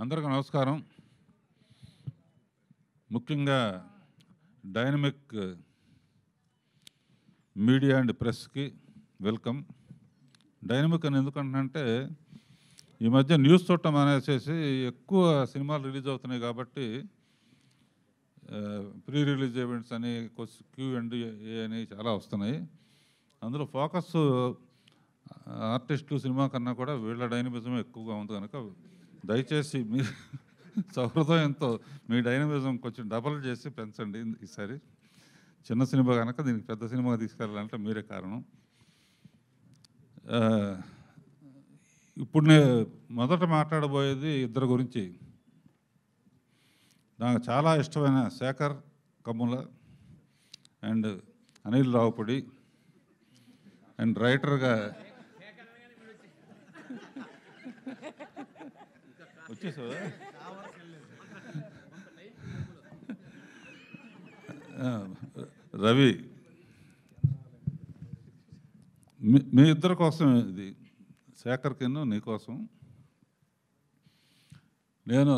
అందరికీ నమస్కారం. ముఖ్యంగా డైనమిక్ మీడియా అండ్ ప్రెస్కి వెల్కమ్. డైనమిక్ అని ఎందుకంటే ఈ మధ్య న్యూస్ చూడటం అనేసి ఎక్కువ సినిమాలు రిలీజ్ అవుతున్నాయి కాబట్టి ప్రీ రిలీజ్ ఈవెంట్స్ అని Q&A అని చాలా వస్తున్నాయి. అందులో ఫోకస్ ఆర్టిస్టులు సినిమా కన్నా కూడా వీళ్ళ డైనమిజం ఎక్కువగా ఉంది కనుక దయచేసి మీ సౌహృదయంతో మీ డైనమిజం కొంచెం డబల్ చేసి పెంచండి. ఈసారి చిన్న సినిమా కనుక దీనికి పెద్ద సినిమాగా తీసుకెళ్ళాలంటే మీరే కారణం. ఇప్పుడు నేను మొదట మాట్లాడబోయేది ఇద్దరు గురించి. నాకు చాలా ఇష్టమైన శేఖర్ కమ్ముల అండ్ అనిల్ రావుపూడి అండ్ రైటర్గా వచ్చేసావా రవి. మీ ఇద్దరి కోసం ఇది, శేఖర్కి నీకోసం. నేను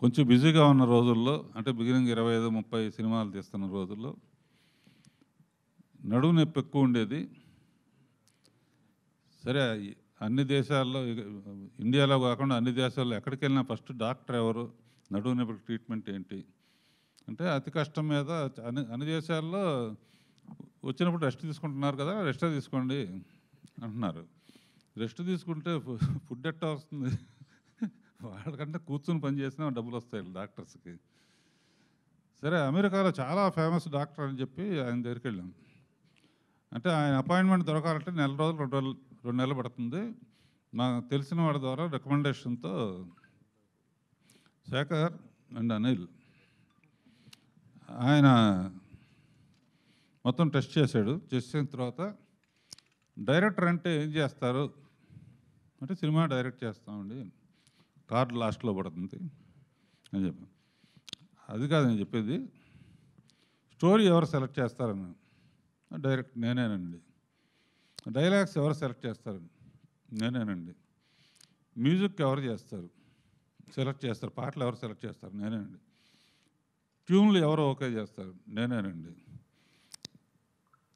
కొంచెం బిజీగా ఉన్న రోజుల్లో, అంటే బిగినింగ్ 25-30 సినిమాలు తీస్తున్న రోజుల్లో నడుము నొప్పి ఎక్కువ ఉండేది. సరే, అన్ని దేశాల్లో, ఇండియాలో కాకుండా అన్ని దేశాల్లో ఎక్కడికి వెళ్ళినా ఫస్ట్ డాక్టర్ ఎవరు, నడుము నొప్పి ట్రీట్మెంట్ ఏంటి అంటే అతి కష్టం మీద అన్ని దేశాల్లో వచ్చినప్పుడు రెస్ట్ తీసుకుంటున్నారు కదా, రెస్టే తీసుకోండి అంటున్నారు. రెస్ట్ తీసుకుంటే ఫుడ్ ఎట్టా వస్తుంది? వాళ్ళకంటే కూర్చుని పని చేసినా డబ్బులు వస్తాయి డాక్టర్స్కి. సరే, అమెరికాలో చాలా ఫేమస్ డాక్టర్ అని చెప్పి ఆయన దగ్గరికి వెళ్ళాం. అంటే ఆయన అపాయింట్మెంట్ దొరకాలంటే 1 రోజులు 2 నెలలు పడుతుంది. నాకు తెలిసిన వాడి ద్వారా రికమెండేషన్తో శేఖర్ అండ్ అనిల్ ఆయన మొత్తం టెస్ట్ చేశాడు. చేసిన తర్వాత డైరెక్టర్ అంటే ఏం చేస్తారు అంటే, సినిమా డైరెక్ట్ చేస్తామండి, కార్డు లాస్ట్లో పడుతుంది అని చెప్పి. అది కాదు నేను చెప్పేది, స్టోరీ ఎవరు సెలెక్ట్ చేస్తారని. డైరెక్ట్ నేనేనండి. డైలాగ్స్ ఎవరు సెలెక్ట్ చేస్తారు? నేనేనండి. మ్యూజిక్ ఎవరు సెలెక్ట్ చేస్తారు? పాటలు ఎవరు సెలెక్ట్ చేస్తారు? నేనేనండి. ట్యూన్లు ఎవరు ఓకే చేస్తారు? నేనేనండి.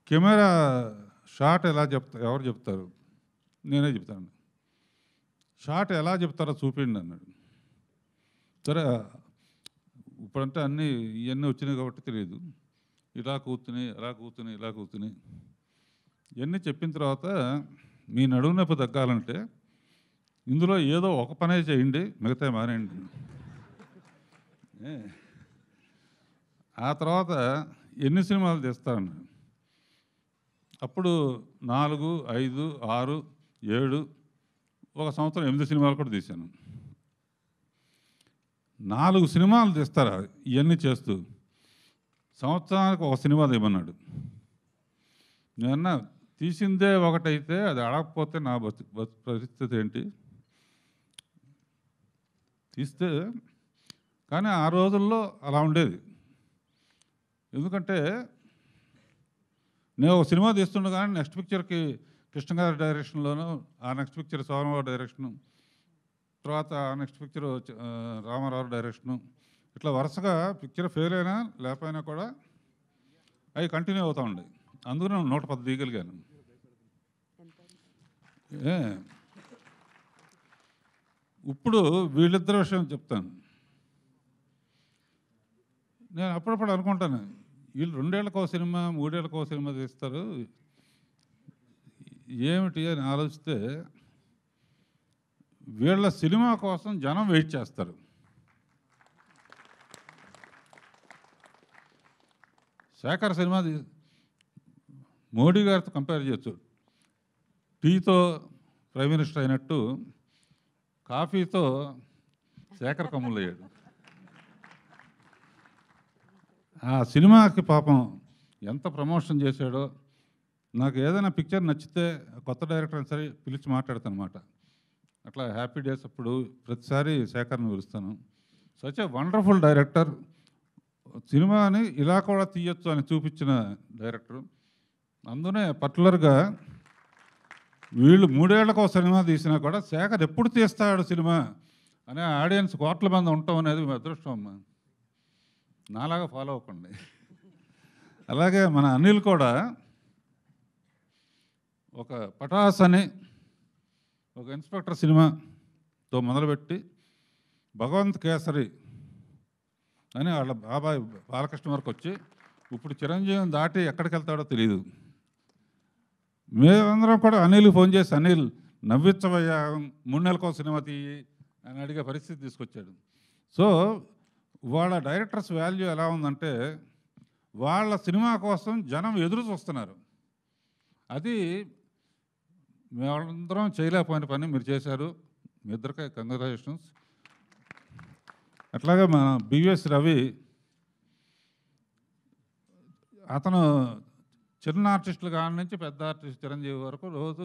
కెమెరా షాట్ ఎవరు చెప్తారు? నేనే చెప్తాను. షాట్ ఎలా చెప్తారో చూపిండి అన్నాడు. సరే, ఇప్పుడంటే ఇవన్నీ వచ్చినాయి కాబట్టి తెలియదు. ఇలా కూర్చుని ఇవన్నీ చెప్పిన తర్వాత, మీ నడుము నొప్పి తగ్గాలంటే ఇందులో ఏదో ఒక పనే చేయండి, మిగతా మానేయండి. ఆ తర్వాత ఎన్ని సినిమాలు తీస్తాను? అప్పుడు 4, 5, 6, 7, ఒక సంవత్సరం 8 సినిమాలు కూడా తీశాను. 4 సినిమాలు తీస్తారా ఇవన్నీ చేస్తూ? సంవత్సరానికి ఒక సినిమా తీయమన్నాడు. నేనన్నా, తీసిందే ఒకటైతే అది అడగకపోతే నా పరిస్థితి ఏంటి? తీస్తే కానీ ఆ రోజుల్లో అలా ఉండేది. ఎందుకంటే నేను ఒక సినిమా తీస్తుండగానే నెక్స్ట్ పిక్చర్కి కృష్ణ గారి డైరెక్షన్లోను, ఆ నెక్స్ట్ పిక్చర్ సోమవారి డైరెక్షను, తర్వాత ఆ నెక్స్ట్ పిక్చర్ రామారావు డైరెక్షను, ఇట్లా వరుసగా పిక్చర్ ఫెయిల్ అయినా లేకపోయినా కూడా అవి కంటిన్యూ అవుతూ ఉండేవి. అందుకని 110 తీయగలిగాను. ఇప్పుడు వీళ్ళిద్దరి విషయం చెప్తాను. నేను అప్పుడప్పుడు అనుకుంటాను, వీళ్ళు 2 ఏళ్ళకో సినిమా 3 ఏళ్ళకో సినిమా తీస్తారు ఏమిటి అని ఆలోచిస్తే, వీళ్ళ సినిమా కోసం జనం వెయిట్ చేస్తారు. శేఖర్ సినిమా మోడీ గారితో కంపేర్ చేయొచ్చు. టీతో ప్రైమ్ మినిస్టర్ అయినట్టు కాఫీతో శేఖర్ కమ్ములు అయ్యాడు. ఆ సినిమాకి పాపం ఎంత ప్రమోషన్ చేశాడో. నాకు ఏదైనా పిక్చర్ నచ్చితే కొత్త డైరెక్టర్ అని సరే పిలిచి మాట్లాడతాను అన్నమాట. అట్లా హ్యాపీ డేస్ అప్పుడు ప్రతిసారి శేఖర్ని పిలుస్తాను. Such a wonderful director. సినిమాని ఇలా కూడా తీయొచ్చు అని చూపించిన డైరెక్టర్. అందునే పర్టికులర్గా వీళ్ళు 3 ఏళ్లకు ఒక సినిమా తీసినా కూడా శేఖర్ ఎప్పుడు తీస్తాడు సినిమా అనే ఆడియన్స్ కోట్ల మంది ఉండటం అనేది మీ అదృష్టం అమ్మా. నాలాగా ఫాలో అవ్వకండి. అలాగే మన అనిల్ కూడా ఒక పటాస్ అని ఒక ఇన్స్పెక్టర్ సినిమాతో మొదలుపెట్టి భగవంత్ కేసరి అని వాళ్ళ బాబాయ్ బాలకృష్ణ వరకు వచ్చి ఇప్పుడు చిరంజీవిని దాటి ఎక్కడికి వెళ్తాడో తెలియదు. మేమందరం కూడా అనిల్ ఫోన్ చేసి, అనిల్ నవ్వించవయ్యా, 3 నెలలకో సినిమా తీయి అని అడిగే పరిస్థితి తీసుకొచ్చాడు. సో వాళ్ళ డైరెక్టర్స్ వాల్యూ ఎలా ఉందంటే వాళ్ళ సినిమా కోసం జనం ఎదురు చూస్తున్నారు. అది మేమందరం చేయలేకపోయిన పని మీరు చేశారు. మీ ఇద్దరికే కంగ్రాచులేషన్స్. అట్లాగే మన బివిఎస్ రవి, అతను చిన్న ఆర్టిస్టులు కాడి నుంచి పెద్ద ఆర్టిస్ట్ చిరంజీవి వరకు రోజు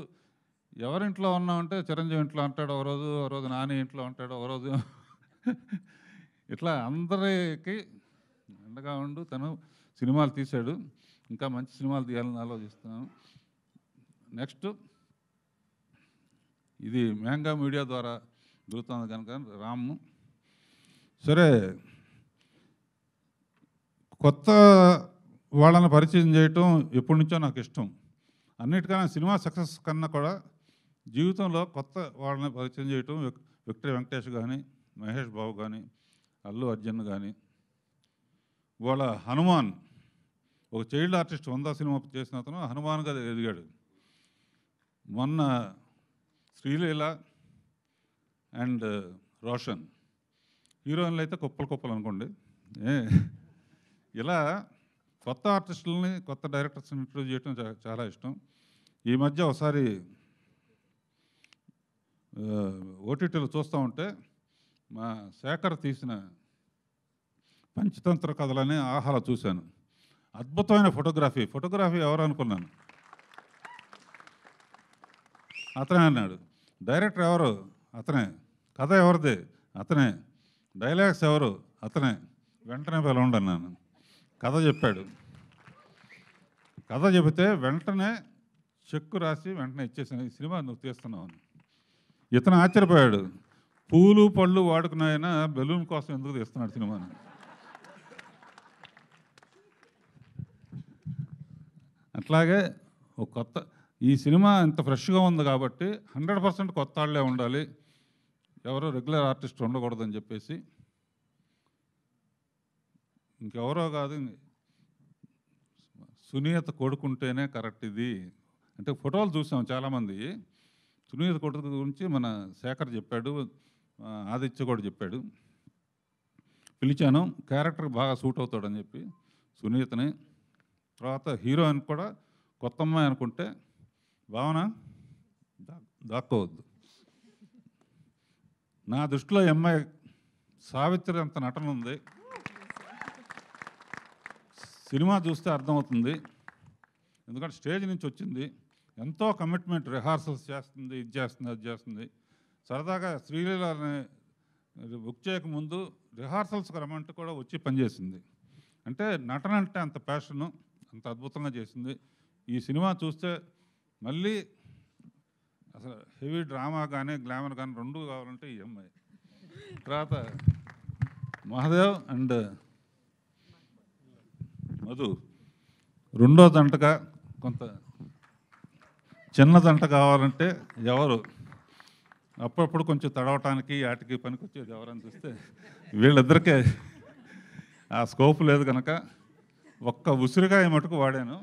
ఎవరింట్లో ఉన్నామంటే చిరంజీవి ఇంట్లో అంటాడు, ఓ రోజు నాని ఇంట్లో అంటాడు, ఓ రోజు ఇట్లా అందరికి అండగా ఉండు తను సినిమాలు తీశాడు. ఇంకా మంచి సినిమాలు తీయాలని ఆలోచిస్తున్నాను. నెక్స్ట్ ఇది మ్యాంగా మీడియా ద్వారా దొరుకుతుంది కనుక రాము. సరే, కొత్త వాళ్ళని పరిచయం చేయటం ఎప్పటి నుంచో నాకు ఇష్టం. అన్నిటికన్నా సినిమా సక్సెస్ కన్నా కూడా జీవితంలో కొత్త వాళ్ళని పరిచయం చేయటం. విక్టరీ వెంకటేష్ కానీ, మహేష్ బాబు కానీ, అల్లు అర్జున్ కానీ, వాళ్ళ హనుమాన్ ఒక చైల్డ్ ఆర్టిస్ట్ 100 సినిమా చేసిన అతను హనుమాన్గా ఎదిగాడు. మొన్న శ్రీలీల అండ్ రోషన్ హీరోయిన్లు అయితే కుప్పలు అనుకోండి. ఇలా కొత్త ఆర్టిస్టులని, కొత్త డైరెక్టర్స్ని ఇంట్రొడ్యూస్ చేయడం చాలా ఇష్టం. ఈ మధ్య ఒకసారి ఓటీటీలో చూస్తూ ఉంటే మా శేఖర్ తీసిన పంచతంత్ర కథలని ఆహాలో చూశాను. అద్భుతమైన ఫోటోగ్రఫీ ఎవరు అనుకున్నాను. అతనే అన్నాడు. డైరెక్టర్ ఎవరు? అతనే. కథ ఎవరిది? అతనే. డైలాగ్స్ ఎవరు? అతనే. వెంటనే పిలవండి అన్నాను. కథ చెప్పాడు. కథ చెబితే వెంటనే చెక్కు రాసి వెంటనే ఇచ్చేసాను, ఈ సినిమా నువ్వు తీస్తున్నావు అని. ఇతను ఆశ్చర్యపోయాడు. పూలు పళ్ళు వాడుకున్నాయన బెలూన్ కోసం ఎందుకు తీస్తున్నాడు సినిమాని. అట్లాగే ఒక కొత్త ఈ సినిమా ఇంత ఫ్రెష్గా ఉంది కాబట్టి 100% కొత్త వాళ్ళే ఉండాలి, ఎవరో రెగ్యులర్ ఆర్టిస్ట్ ఉండకూడదని చెప్పేసి ఇంకెవరో కాదు, సునీత కొడుకుంటేనే కరెక్ట్ ఇది అంటే ఫోటోలు చూసాం చాలామంది. సునీత కొడుకు గురించి మన శేఖర్ చెప్పాడు, ఆదిత్య కూడా చెప్పాడు. పిలిచాను, క్యారెక్టర్ బాగా సూట్ అవుతాడని చెప్పి సునీతని. తర్వాత హీరోయిన్ కూడా కొత్త అమ్మాయి అనుకుంటే భావన దాక్కోవద్దు. నా దృష్టిలో ఈ అమ్మాయి సావిత్రి అంత నటన ఉంది. సినిమా చూస్తే అర్థమవుతుంది. ఎందుకంటే స్టేజ్ నుంచి వచ్చింది, ఎంతో కమిట్మెంట్, రిహార్సల్స్ చేస్తుంది, ఇది చేస్తుంది, అది చేస్తుంది. సరదాగా శ్రీలీలని బుక్ చేయకముందు రిహార్సల్స్కి రమ్మంటే కూడా వచ్చి పనిచేసింది. అంటే నటన అంటే అంత ప్యాషను, అంత అద్భుతంగా చేసింది. ఈ సినిమా చూస్తే మళ్ళీ అసలు హెవీ డ్రామా కానీ గ్లామర్ కానీ రెండు కావాలంటే ఈ అమ్మాయి. తర్వాత మహాదేవ్ అండ్ మధు రెండో దంటగా కొంత చిన్న దంట కావాలంటే ఎవరు, అప్పుడప్పుడు కొంచెం తడవటానికి వాటికి పనికి వచ్చేది ఎవరని చూస్తే వీళ్ళిద్దరికే ఆ స్కోప్ లేదు కనుక ఒక్క ఉసిరికాయ మటుకు వాడాను.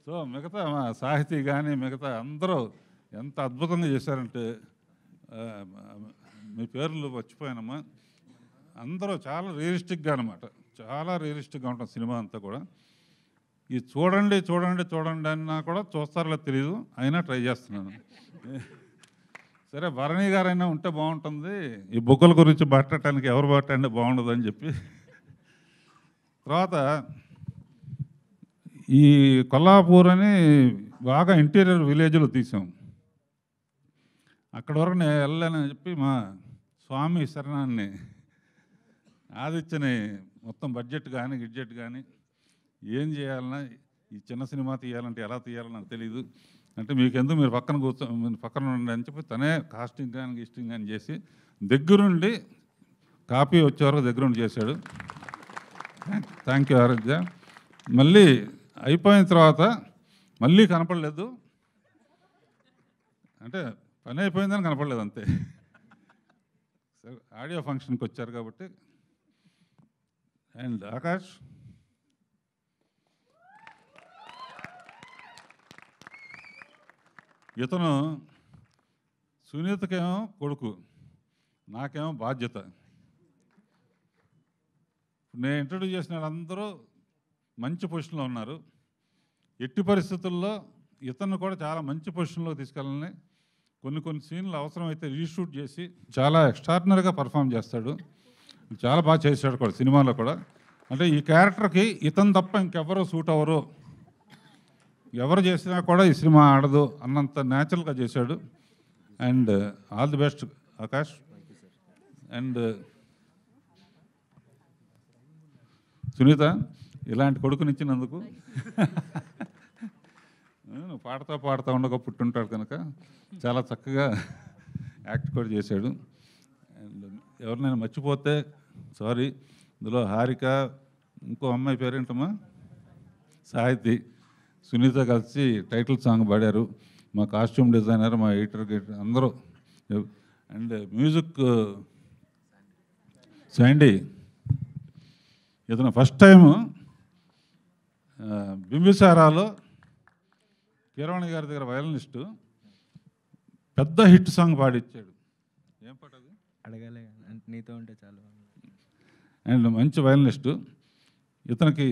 సో మిగతా మా సాహితీ కానీ మిగతా అందరూ ఎంత అద్భుతంగా చేశారంటే, మీ పేర్లు మర్చిపోయానమ్మా. అందరూ చాలా రియలిస్టిక్గా అనమాట, చాలా రియలిస్టిక్గా ఉంటుంది సినిమా అంతా కూడా. ఇది చూడండి చూడండి చూడండి అన్నా కూడా చూస్తారో తెలియదు, అయినా ట్రై చేస్తున్నాను. సరే, భరణి గారైనా ఉంటే బాగుంటుంది, ఈ బుగ్గల గురించి మాట్లాడటానికి ఎవరు మాట్లాడినా బాగుండదు అని చెప్పి. తర్వాత ఈ కొల్లాపూర్ అని బాగా ఇంటీరియర్ విలేజ్లో తీసాం. అక్కడ వరకు నేను వెళ్ళానని చెప్పి మా స్వామి శరణాన్ని ఆదిత్యని మొత్తం బడ్జెట్ కానీ గిడ్జెట్ కానీ ఏం చేయాలన్నా, ఈ చిన్న సినిమా తీయాలంటే ఎలా తీయాలో నాకు తెలీదు, అంటే మీకెందుకు మీరు పక్కన ఉండండి అని చెప్పి తనే కాస్టింగ్ కానీ గిస్టింగ్ కానీ చేసి దగ్గరుండి కాపీ వచ్చే వరకు దగ్గరుండి చేశాడు. థ్యాంక్ యూ ఆరాధ్య. మళ్ళీ అయిపోయిన తర్వాత మళ్ళీ కనపడలేదు, అంటే పని అయిపోయిందని కనపడలేదు అంతే. ఆడియో ఫంక్షన్కి వచ్చారు కాబట్టి. అండ్ ఆకాష్ ఇతను సునీతకేమో కొడుకు, నాకేమో బాధ్యత. నేను ఇంట్రడ్యూస్ చేసిన వాళ్ళందరూ మంచి పొజిషన్లో ఉన్నారు. ఎట్టి పరిస్థితుల్లో ఇతను కూడా చాలా మంచి పొజిషన్లో తీసుకెళ్ళాలని కొన్ని సీన్లు అవసరమైతే రీషూట్ చేసి చాలా ఎక్స్ట్రాడినరీగా పర్ఫామ్ చేస్తాడు. చాలా బాగా చేశాడు కూడా సినిమాలో కూడా. అంటే ఈ క్యారెక్టర్కి ఇతను తప్ప ఇంకెవరో సూట్ అవ్వరు, ఎవరు చేసినా కూడా ఈ సినిమా ఆడదు అన్నంత న్యాచురల్గా చేశాడు. And all the best Akash. And Sunitha, ఇలాంటి కొడుకునిచ్చినందుకు. పాడుతూ ఉండగా పుట్టుంటాడు కనుక చాలా చక్కగా యాక్ట్ కూడా చేశాడు. అండ్ ఎవరినైనా మర్చిపోతే సారీ. ఇందులో హారిక, ఇంకో అమ్మాయి పేరేంటమ్మా, సాహితి, సునీత కలిసి టైటిల్ సాంగ్ పాడారు. మా కాస్ట్యూమ్ డిజైనర్, మా ఎడిటర్ అందరూ. And music Sandy. ఇతను ఫస్ట్ టైము బింబిసారాలో కీరవాణి గారి దగ్గర వయలినిస్టు పెద్ద హిట్ సాంగ్ పాడిచ్చాడు. ఏం పాట అది? అడగాలే, నీతో ఉంటే చాలు. అండ్ మంచి వయలినిస్టు. ఇతనికి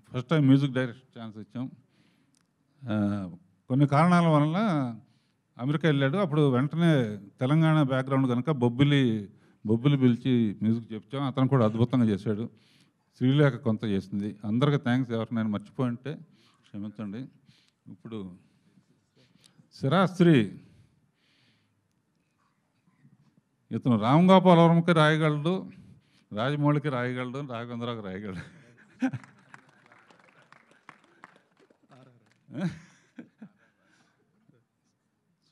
first time music director chance ఇచ్చాం. కొన్ని కారణాల వలన అమెరికా వెళ్ళాడు. అప్పుడు వెంటనే తెలంగాణ బ్యాక్గ్రౌండ్ కనుక బొబ్బిలి పిలిచి మ్యూజిక్ చెప్తాం. అతను కూడా అద్భుతంగా చేశాడు. శ్రీలేఖ కొంత చేసింది. అందరికీ థ్యాంక్స్. ఎవరినైనా మర్చిపోయి ఉంటే క్షమించండి. ఇప్పుడు శిరాస్త్రి, ఇతను రామ్ గోపాలవరంకి రాయగలడు, రాజమౌళికి రాయగలడు, రాఘవేంద్రకి రాయగలడు.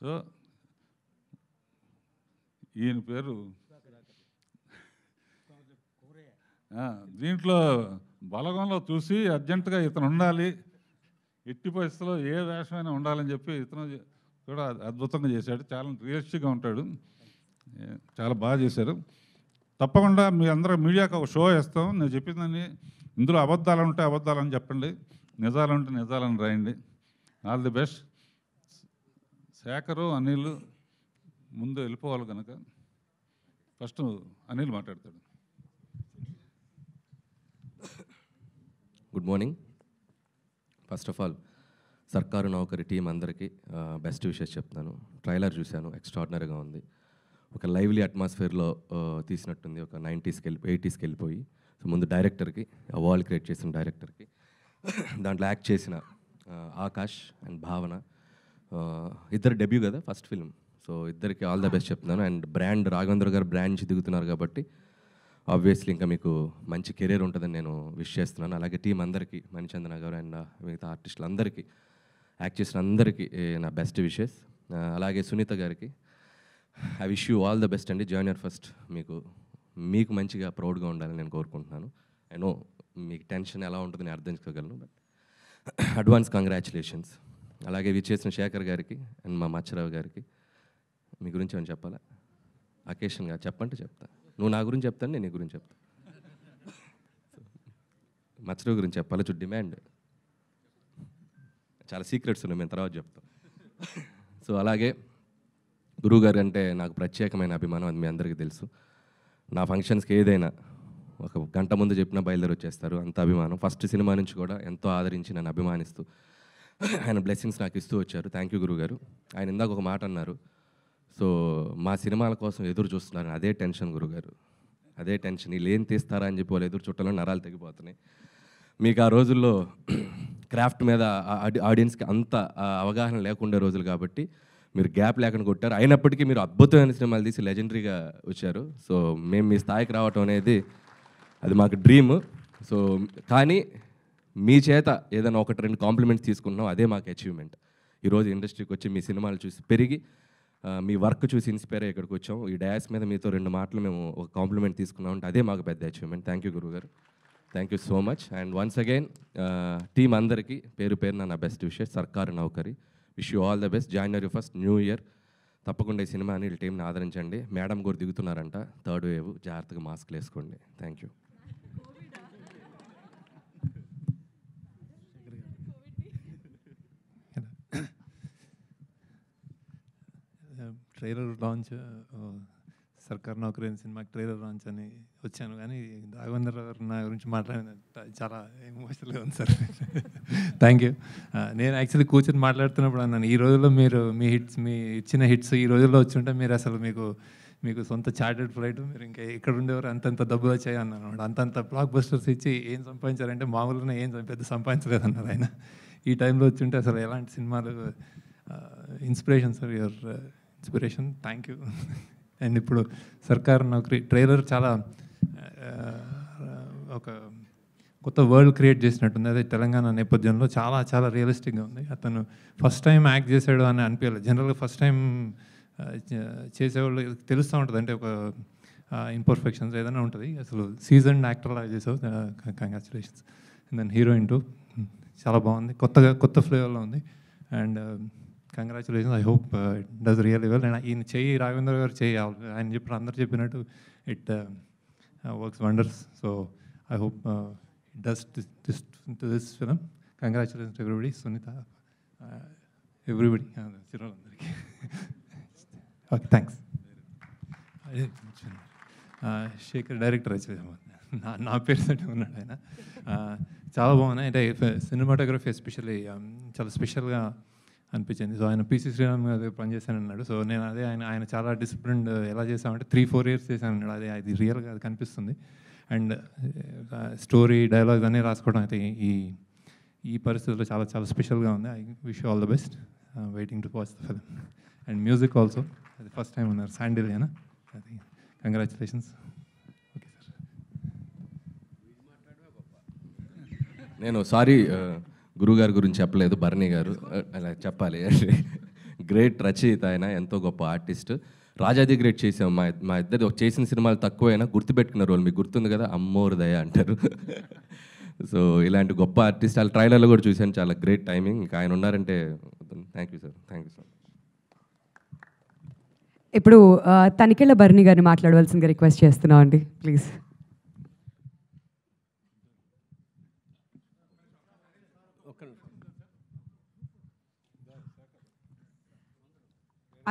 సో ఈయన పేరు దీంట్లో బలగంలో చూసి అర్జెంటుగా ఇతను ఉండాలి, ఎట్టి పరిస్థితుల్లో ఏ వేషమైనా ఉండాలని చెప్పి ఇతను కూడా అద్భుతంగా చేశాడు. చాలా రియలిస్టిక్గా ఉంటాడు. చాలా బాగా చేశారు. తప్పకుండా మీ అందరూ మీడియాకి ఒక షో వేస్తాం. నేను చెప్పిందని ఇందులో అబద్ధాలు ఉంటే అబద్ధాలని చెప్పండి, నిజాలు ఉంటే నిజాలని రాయండి. All the best. Shekhar, Anil ముందు వెళ్ళిపోవాలి కనుక ఫస్ట్ అనిల్ మాట్లాడతాడు. Good morning. First of all సర్కారు నౌకరి టీం అందరికీ బెస్ట్ విషెస్ చెప్తున్నాను. ట్రైలర్ చూశాను, ఎక్స్ట్రాడినరీగా ఉంది. ఒక లైవ్లీ అట్మాస్ఫియర్లో తీసినట్టుంది. ఒక 80s వెళ్ళిపోయి. సో ముందు డైరెక్టర్కి, ఆ వాల్ క్రియేట్ చేసిన డైరెక్టర్కి, దాంట్లో యాక్ట్ చేసిన ఆకాష్ అండ్ భావన, ఇద్దరు డెబ్యూ కదా ఫస్ట్ ఫిల్మ్. సో ఇద్దరికి ఆల్ ద బెస్ట్ చెప్తున్నాను. అండ్ బ్రాండ్ రాఘవేంద్ర గారు బ్రాండ్ నుంచి దిగుతున్నారు కాబట్టి ఆబ్వియస్లీ ఇంకా మీకు మంచి కెరీర్ ఉంటుందని నేను విష్ చేస్తున్నాను. అలాగే టీం అందరికీ, మణిచందన గారు అండ్ మిగతా ఆర్టిస్టులు అందరికీ, యాక్ట్ చేసిన అందరికీ నా బెస్ట్ విషెస్. అలాగే సునీత గారికి I wish you all the best అండి. జాయినర్ ఫస్ట్ మీకు మంచిగా ప్రౌడ్గా ఉండాలని నేను కోరుకుంటున్నాను. ఐ నో మీకు టెన్షన్ ఎలా ఉంటుందని అర్థం చేసుకోగలను, బట్ అడ్వాన్స్ కంగ్రాచులేషన్స్. అలాగే విచ్చేసిన శేఖర్ గారికి అండ్ మా మచ్చరావు గారికి, మీ గురించి ఏమైనా చెప్పాలా? అకేషన్గా చెప్పంటే చెప్తా. నువ్వు నా గురించి చెప్తాను, నేను నీ గురించి చెప్తాను. మచ్చరావు గురించి చెప్పాలి. డిమాండ్ చాలా సీక్రెట్స్ ఉన్నాయి, మేము తర్వాత చెప్తాం. సో అలాగే గురువుగారు అంటే నాకు ప్రత్యేకమైన అభిమానం, అది మీ అందరికీ తెలుసు. నా ఫంక్షన్స్కి ఏదైనా ఒక గంట ముందు చెప్పినా బయలుదేరి వచ్చేస్తారు, అంత అభిమానం. ఫస్ట్ సినిమా నుంచి కూడా ఎంతో ఆదరించి నన్ను అభిమానిస్తూ ఆయన బ్లెస్సింగ్స్ నాకు ఇస్తూ వచ్చారు. థ్యాంక్ యూ గురువుగారు. ఆయన ఇందాక ఒక మాట అన్నారు, సో మా సినిమాల కోసం ఎదురు చూస్తున్నారు. అదే టెన్షన్ గురుగారు, అదే టెన్షన్. వీళ్ళు ఏం తీస్తారా అని చెప్పి వాళ్ళు ఎదురు చుట్టాలో నరాలు తెగిపోతున్నాయి. మీకు ఆ రోజుల్లో క్రాఫ్ట్ మీద ఆడియన్స్కి అంత అవగాహన లేకుండే రోజులు కాబట్టి మీరు గ్యాప్ లేకుండా కొట్టారు. అయినప్పటికీ మీరు అద్భుతమైన సినిమాలు తీసి లెజెండరీగా వచ్చారు. సో మేము మీ స్థాయికి రావటం అనేది అది మాకు డ్రీమ్. సో కానీ మీ చేత ఏదైనా 1-2 కాంప్లిమెంట్స్ తీసుకున్నాం, అదే మాకు అచీవ్మెంట్. ఈరోజు ఇండస్ట్రీకి వచ్చి మీ సినిమాలు చూసి పెరిగి మీ వర్క్ చూసి ఇన్స్పైర్ అయ్యి ఇక్కడికి వచ్చాం. ఈ డయాస్ మీద మీతో 2 మాటలు మేము ఒక కాంప్లిమెంట్ తీసుకున్నాం అంటే అదే మాకు పెద్ద అచీవ్మెంట్. థ్యాంక్ యూ గురుగారు, thank you so much. And once again team అందరికీ పేరు పేరున నా best wishes. Sarkaru Naukari, wish you all the best. January 1st new year. తప్పకుండా ఈ సినిమాని వీళ్ళ టీంని ఆదరించండి. మేడం కూడా దిగుతున్నారంట, 3rd వేవ్. జాగ్రత్తగా మాస్క్లు వేసుకోండి. Thank you. ట్రైలర్ లాంచ్ సర్కార్ నౌకరీ అనే సినిమాకి ట్రైలర్ లాంచ్ అని వచ్చాను, కానీ రాఘవేంద్ర గారు నా గురించి మాట్లాడిన చాలా ఎమోషనల్గా ఉంది సార్. Thank you. నేను యాక్చువల్లీ కూర్చొని మాట్లాడుతున్నప్పుడు అన్నాను, ఈ రోజుల్లో మీరు మీ ఇచ్చిన హిట్స్ ఈ రోజుల్లో వచ్చి ఉంటే మీరు అసలు మీకు సొంత చార్టెడ్ ఫ్లైట్, మీరు ఇంకా ఇక్కడ ఉండేవారు అంతంత డబ్బులు వచ్చాయి అన్నాను. అంతంత బ్లాక్ బస్టర్స్ ఇచ్చి ఏం సంపాదించారంటే మామూలుగా ఏం పెద్ద సంపాదించలేదు అన్నారు ఆయన. ఈ టైంలో వచ్చి ఉంటే అసలు ఎలాంటి సినిమాలు inspiration sir, your inspiration. Thank you. And ఇప్పుడు సర్కార్ నౌకరీ ట్రైలర్ చాలా ఒక కొత్త వరల్డ్ క్రియేట్ చేసినట్టుంది. అదే తెలంగాణ నేపథ్యంలో చాలా చాలా రియలిస్టిక్గా ఉంది. అతను ఫస్ట్ టైం యాక్ట్ చేశాడు అని అనిపించలేదు. జనరల్గా ఫస్ట్ టైం చేసేవాళ్ళు తెలుస్తూ ఉంటుంది, అంటే ఒక ఇంపర్ఫెక్షన్స్ ఏదైనా ఉంటుంది. అసలు సీజన్డ్ యాక్టర్ లాగా చేసావు, congratulations. And then heroine too చాలా బాగుంది, కొత్త ఫ్లేవర్లో ఉంది. And congratulations. I hope it does really well. And ఈయన చెయ్యి రాఘవేంద్ర గారు చెయ్యి ఆయన చెప్పిన అందరు చెప్పినట్టు it works wonders. So I hope it does this film. Congratulations everybody, Sunitha, everybody, చిరులందరికీ. Okay, thanks. శేఖర్ డైరెక్టర్ వచ్చేది, నా పేరు తోటి ఉన్నాడు ఆయన. చాలా బాగున్నాయి. అంటే సినిమాటోగ్రఫీ ఎస్పెషల్లీ చాలా స్పెషల్గా అనిపించింది. సో ఆయన పిసి శ్రీరామ్ గారు పనిచేశాను అన్నాడు. సో నేను అదే ఆయన చాలా డిసిప్లిన్డ్, ఎలా చేసామంటే 3-4 years చేశాను అన్నాడు. అది రియల్గా అది కనిపిస్తుంది. అండ్ స్టోరీ డైలాగ్స్ అన్నీ రాసుకోవడం అయితే ఈ పరిస్థితుల్లో చాలా చాలా స్పెషల్గా ఉంది. I wish all the best. Waiting to watch the film. And music also అది ఫస్ట్ టైం ఉన్నారు శాండిలియానా, అది కంగ్రాచులేషన్స్. Okay sir. నేను సారీ గురుగారి గురించి చెప్పలేదు, భరణి గారు అలా చెప్పాలి. గ్రేట్ రచయిత ఆయన, ఎంతో గొప్ప ఆర్టిస్ట్. రాజాది గ్రేట్ చేసాం. మా ఇద్దరు చేసిన సినిమాలు తక్కువైనా గుర్తుపెట్టుకున్న రోల్ మీకు గుర్తుంది కదా, అమ్మోరు దయ అంటారు. సో ఇలాంటి గొప్ప ఆర్టిస్ట్ వాళ్ళ ట్రైలర్లో కూడా చూశాను, చాలా గ్రేట్ టైమింగ్. ఇంకా ఆయన ఉన్నారంటే thank you sir, thank you sir. ఇప్పుడు తనికెళ్ళ భరణి గారిని మాట్లాడవలసిందిగా రిక్వెస్ట్ చేస్తున్నాం అండి, ప్లీజ్.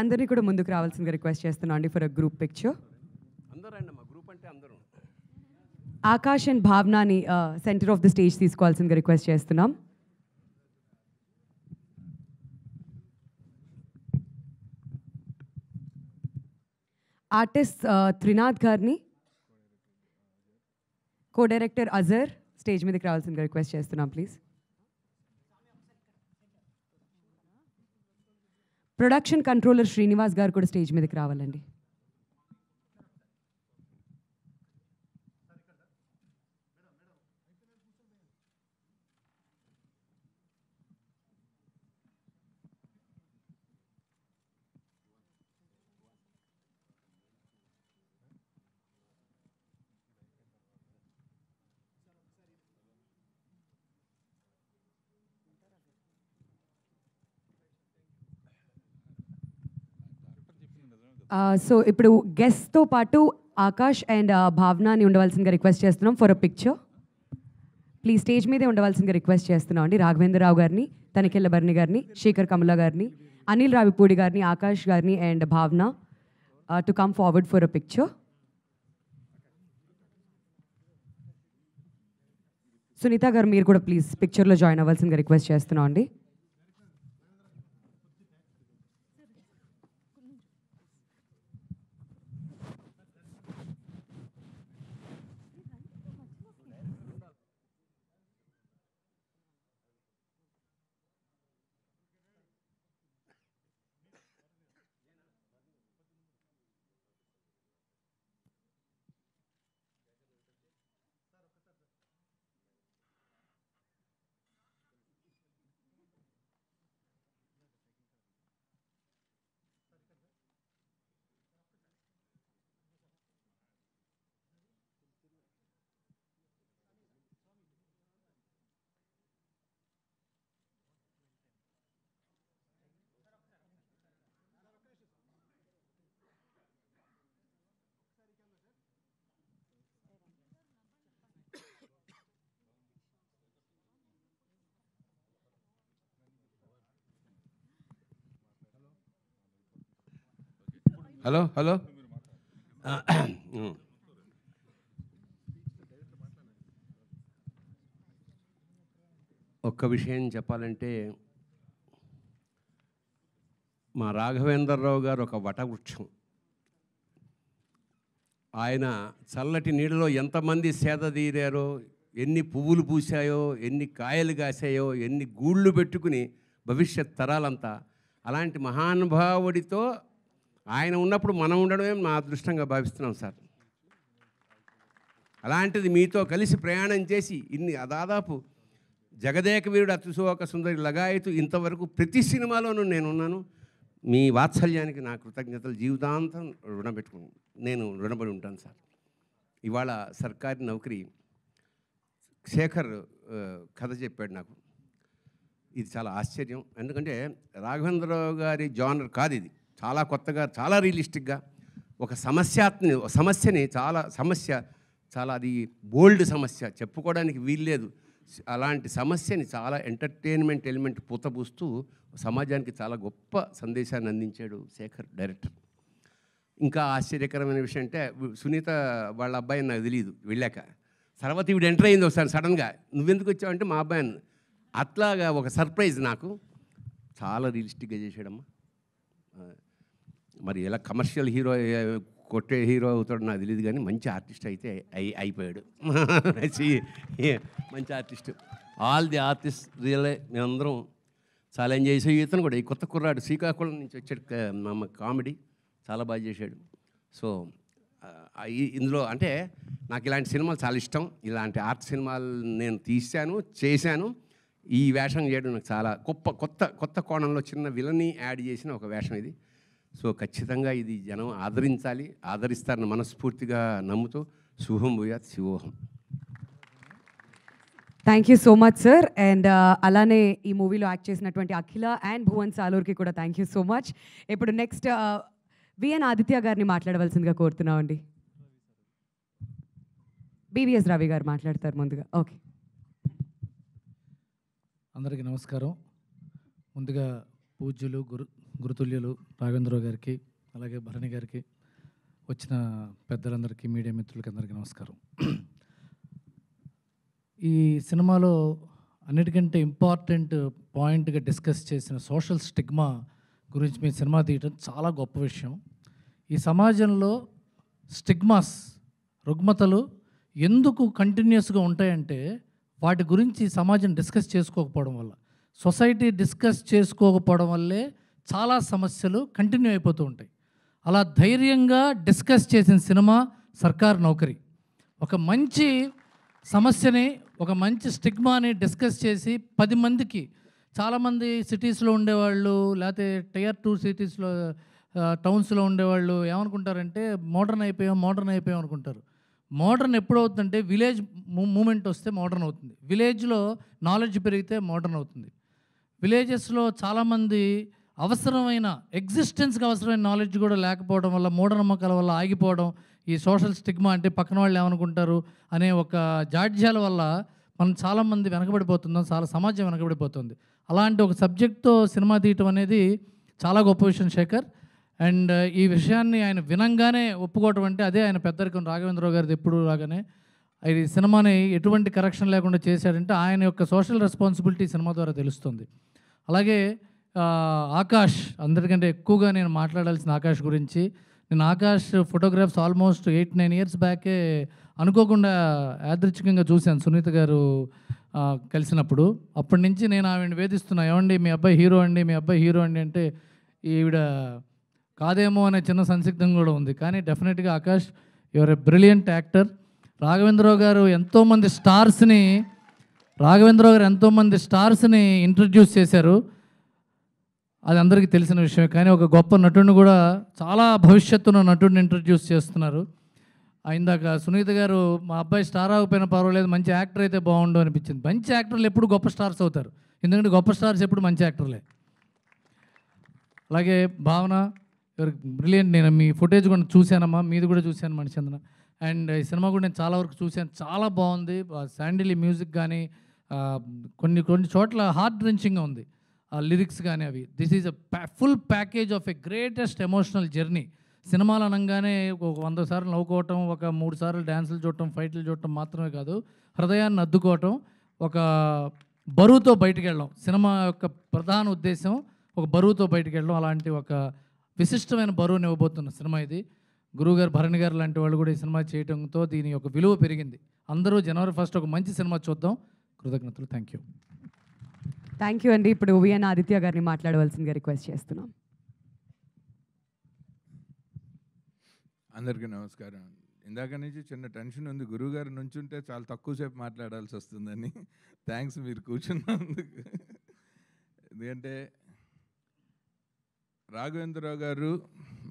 అందరినీ కూడా ముందుకు రావాల్సిందిగా రిక్వెస్ట్ చేస్తున్నాం అండి for a group picture. Akash and భావనాని సెంటర్ ఆఫ్ ద స్టేజ్ తీసుకోవాల్సిందిగా రిక్వెస్ట్ చేస్తున్నాం. ఆర్టిస్ట్ త్రినాథ్ గారిని, కో డైరెక్టర్ అజర్ స్టేజ్ మీదకి రావాల్సిందిగా రిక్వెస్ట్ చేస్తున్నాం ప్లీజ్. ప్రొడక్షన్ కంట్రోలర్ శ్రీనివాస్ గారు కూడా స్టేజ్ మీదకి రావాలండి. సో ఇప్పుడు గెస్ట్తో పాటు ఆకాష్ అండ్ భావనాని ఉండవలసిందిగా రిక్వెస్ట్ చేస్తున్నాం for a picture. Please stage మీదే ఉండవలసిందిగా రిక్వెస్ట్ చేస్తున్నాం అండి. రాఘవేంద్రరావు గారిని, తనికెళ్ళ భరణి గారిని, శేఖర్ కమల గారిని, అనిల్ రావిపూడి గారిని, ఆకాష్ గారిని and Bhavana to come forward for a picture. Sunitha గారు మీరు కూడా ప్లీజ్ పిక్చర్లో జాయిన్ అవ్వాల్సిందిగా రిక్వెస్ట్ చేస్తున్నాం అండి. హలో హలో ఒక్క విషయం చెప్పాలంటే మా రాఘవేంద్రరావు గారు ఒక వటవృక్షం. ఆయన చల్లటి నీళ్ళలో ఎంతమంది సేద తీరారో, ఎన్ని పువ్వులు పూసాయో, ఎన్ని కాయలు కాసాయో, ఎన్ని గూళ్ళు పెట్టుకుని భవిష్యత్ తరాలంతా అలాంటి మహానుభావుడితో ఆయన ఉన్నప్పుడు మనం ఉండడమే మా అదృష్టంగా భావిస్తున్నాం సార్. అలాంటిది మీతో కలిసి ప్రయాణం చేసి ఇన్ని దాదాపు జగదేక వీరుడు అతిశోక సుందరి లగాయతు ఇంతవరకు ప్రతి సినిమాలోనూ నేనున్నాను. మీ వాత్సల్యానికి నా కృతజ్ఞతలు జీవితాంతం నేను రుణపడి ఉంటాను సార్. ఇవాళ సర్కారీ నౌకరీ శేఖర్ కథ చెప్పాడు నాకు. ఇది చాలా ఆశ్చర్యం. ఎందుకంటే రాఘవేంద్రరావు గారి జానర్ కాదు ఇది. చాలా కొత్తగా, చాలా రియలిస్టిక్గా ఒక సమస్యని చాలా అది బోల్డ్ సమస్య, చెప్పుకోవడానికి వీల్లేదు. అలాంటి సమస్యని చాలా ఎంటర్టైన్మెంట్ ఎలిమెంట్ పూతపూస్తూ సమాజానికి చాలా గొప్ప సందేశాన్ని అందించాడు శేఖర్ డైరెక్టర్. ఇంకా ఆశ్చర్యకరమైన విషయం అంటే సునీత వాళ్ళ అబ్బాయిని నాకు తెలియదు. వెళ్ళాక తర్వాత ఇవిడ ఎంటర్ అయింది ఒకసారి సడన్గా, నువ్వెందుకు వచ్చావంటే మా అబ్బాయిని. అట్లాగా ఒక సర్ప్రైజ్ నాకు. చాలా రియలిస్టిక్గా చేశాడమ్మా. మరి ఎలా కమర్షియల్ హీరో కొట్టే హీరో అవుతాడు నాకు తెలియదు, కానీ మంచి ఆర్టిస్ట్ అయితే అయిపోయాడు. మంచి ఆర్టిస్ట్. ఆల్ ది ఆర్టిస్ట్ రియలే మేమందరం చాలా ఎంజాయ్ చేసాం. ఇతను కూడా ఈ కొత్త కుర్రాడు శ్రీకాకుళం నుంచి వచ్చాడు, మా కామెడీ చాలా బాగా చేశాడు. సో ఇందులో అంటే నాకు ఇలాంటి సినిమాలు చాలా ఇష్టం. ఇలాంటి ఆర్ట్ సినిమాలు నేను చేశాను. ఈ వేషం చేయడం నాకు చాలా కొత్త కోణంలో చిన్న విలని యాడ్ చేసిన ఒక వేషం ఇది. సో ఖచ్చితంగా ఇది జనం ఆదరిస్తారని మనస్ఫూర్తిగా నమ్ముతూ శుభం భూయాత్ శివోహం. Thank you so much sir. And అలానే ఈ మూవీలో యాక్ట్ చేసినటువంటి అఖిల అండ్ భువన్ సాలూర్కి కూడా థ్యాంక్ యూ సో మచ్. ఇప్పుడు నెక్స్ట్ విఎన్ ఆదిత్య గారిని మాట్లాడవలసిందిగా కోరుతున్నామండి. బివిఎస్ రవి గారు మాట్లాడతారు ముందుగా. ఓకే. అందరికీ నమస్కారం. ముందుగా పూజ్యులు గురుతుల్యులు రాఘవేంద్రరావు గారికి, అలాగే భరణి గారికి, వచ్చిన పెద్దలందరికీ, మీడియా మిత్రులకి అందరికీ నమస్కారం. ఈ సినిమాలో అన్నిటికంటే ఇంపార్టెంట్ పాయింట్గా డిస్కస్ చేసిన సోషల్ స్టిగ్మా గురించి మీ సినిమా తీయటం చాలా గొప్ప విషయం. ఈ సమాజంలో స్టిగ్మాస్, రుగ్మతలు ఎందుకు కంటిన్యూస్గా ఉంటాయంటే వాటి గురించి సమాజం డిస్కస్ చేసుకోకపోవడం వల్ల, సొసైటీ డిస్కస్ చేసుకోకపోవడం వల్లే చాలా సమస్యలు కంటిన్యూ అయిపోతూ ఉంటాయి. అలా ధైర్యంగా డిస్కస్ చేసిన సినిమా సర్కారు నౌకరీ. ఒక మంచి సమస్యని, ఒక మంచి స్టిగ్మాని డిస్కస్ చేసి 10 మందికి, చాలామంది సిటీస్లో ఉండేవాళ్ళు లేకపోతే Tier 2 సిటీస్లో టౌన్స్లో ఉండేవాళ్ళు ఏమనుకుంటారంటే మోడర్న్ అయిపోయాం అనుకుంటారు. మోడర్న్ ఎప్పుడవుతుందంటే విలేజ్ మూమెంట్ వస్తే మోడర్న్ అవుతుంది. విలేజ్లో నాలెడ్జ్ పెరిగితే మోడర్న్ అవుతుంది. విలేజెస్లో చాలామంది అవసరమైన ఎగ్జిస్టెన్స్కి అవసరమైన నాలెడ్జ్ కూడా లేకపోవడం వల్ల, మూఢనమ్మకాల వల్ల ఆగిపోవడం, ఈ సోషల్ స్టిగ్మా అంటే పక్కన వాళ్ళు ఏమనుకుంటారు అనే ఒక జాడ్యాల వల్ల మనం చాలామంది వెనకబడిపోతున్నాం, చాలా సమాజం వెనకబడిపోతుంది. అలాంటి ఒక సబ్జెక్ట్తో సినిమా తీయటం అనేది చాలా గొప్ప విషయం శేఖర్. అండ్ ఈ విషయాన్ని ఆయన వినంగానే ఒప్పుకోవటం అంటే అదే ఆయన పెద్దరికం. రాఘవేంద్రరావు గారిది ఎప్పుడు రాగానే ఈ సినిమాని ఎటువంటి కరెక్షన్ లేకుండా చేశాడంటే ఆయన యొక్క సోషల్ రెస్పాన్సిబిలిటీ సినిమా ద్వారా తెలుస్తుంది. అలాగే ఆకాష్, అందరికంటే ఎక్కువగా నేను మాట్లాడాల్సిన ఆకాష్ గురించి. నేను ఆకాష్ ఫోటోగ్రాఫ్స్ ఆల్మోస్ట్ 8-9 ఇయర్స్ బ్యాకే అనుకోకుండా యాదృచ్ఛికంగా చూశాను సునీత గారు కలిసినప్పుడు. అప్పటి నుంచి నేను ఆవిడని వేధిస్తున్నా, ఏమండి మీ అబ్బాయి హీరో అండి అంటే ఈవిడ కాదేమో అనే చిన్న సందిగ్ధం కూడా ఉంది. కానీ డెఫినెట్గా Akash your a brilliant actor. Raghavendra Rao గారు ఎంతోమంది స్టార్స్ని ఇంట్రడ్యూస్ చేశారు, అది అందరికీ తెలిసిన విషయమే. కానీ ఒక గొప్ప నటుడిని కూడా, చాలా భవిష్యత్తున్న నటుడిని ఇంట్రడ్యూస్ చేస్తున్నారు. ఇందాక సునీత గారు మా అబ్బాయి స్టార్ అవ్వకపోయినా పర్వాలేదు, మంచి యాక్టర్ అయితే బాగుండు అనిపించింది. మంచి యాక్టర్లు ఎప్పుడు గొప్ప స్టార్స్ అవుతారు, ఎందుకంటే గొప్ప స్టార్స్ ఎప్పుడు మంచి యాక్టర్లే. అలాగే భావన బ్రిలియంట్. నేను మీ ఫుటేజ్ కూడా చూశానమ్మా, మీది కూడా చూశాను మణిచంద్ర. అండ్ ఈ సినిమా కూడా నేను చాలా వరకు చూశాను, చాలా బాగుంది. శాండిలీ మ్యూజిక్ కానీ కొన్ని చోట్ల హార్ట్ డ్రెంచింగ్గా ఉంది, లిరిక్స్ కానీ అవి. This is a full package of a greatest emotional journey. సినిమాలు అనగానే ఒక 100 సార్లు నవ్వుకోవటం, ఒక 3 సార్లు డ్యాన్సులు చూడటం, ఫైట్లు చూడటం మాత్రమే కాదు, హృదయాన్ని అద్దుకోవటం, ఒక బరువుతో బయటికి వెళ్ళడం. సినిమా యొక్క ప్రధాన ఉద్దేశం ఒక బరువుతో బయటికి వెళ్ళడం. అలాంటి ఒక విశిష్టమైన బరువుని ఇవ్వబోతున్న సినిమా ఇది. గురువుగారు, భరణి గారు లాంటి వాళ్ళు కూడా ఈ సినిమా చేయడంతో దీని యొక్క విలువ పెరిగింది. అందరూ జనవరి 1 ఒక మంచి సినిమా చూద్దాం. కృతజ్ఞతలు. Thank you. థ్యాంక్ యూ అండి. ఇప్పుడు విఎన్ ఆదిత్య గారిని మాట్లాడవలసిందిగా రిక్వెస్ట్ చేస్తున్నాం. అందరికీ నమస్కారం. ఇందాక నుంచి చిన్న టెన్షన్ ఉంది, గురువుగారు నుంచుంటే చాలా తక్కువసేపు మాట్లాడాల్సి వస్తుందని. థ్యాంక్స్ మీరు కూర్చున్నందుకు. ఎందుకంటే రాఘవేంద్రరావు గారు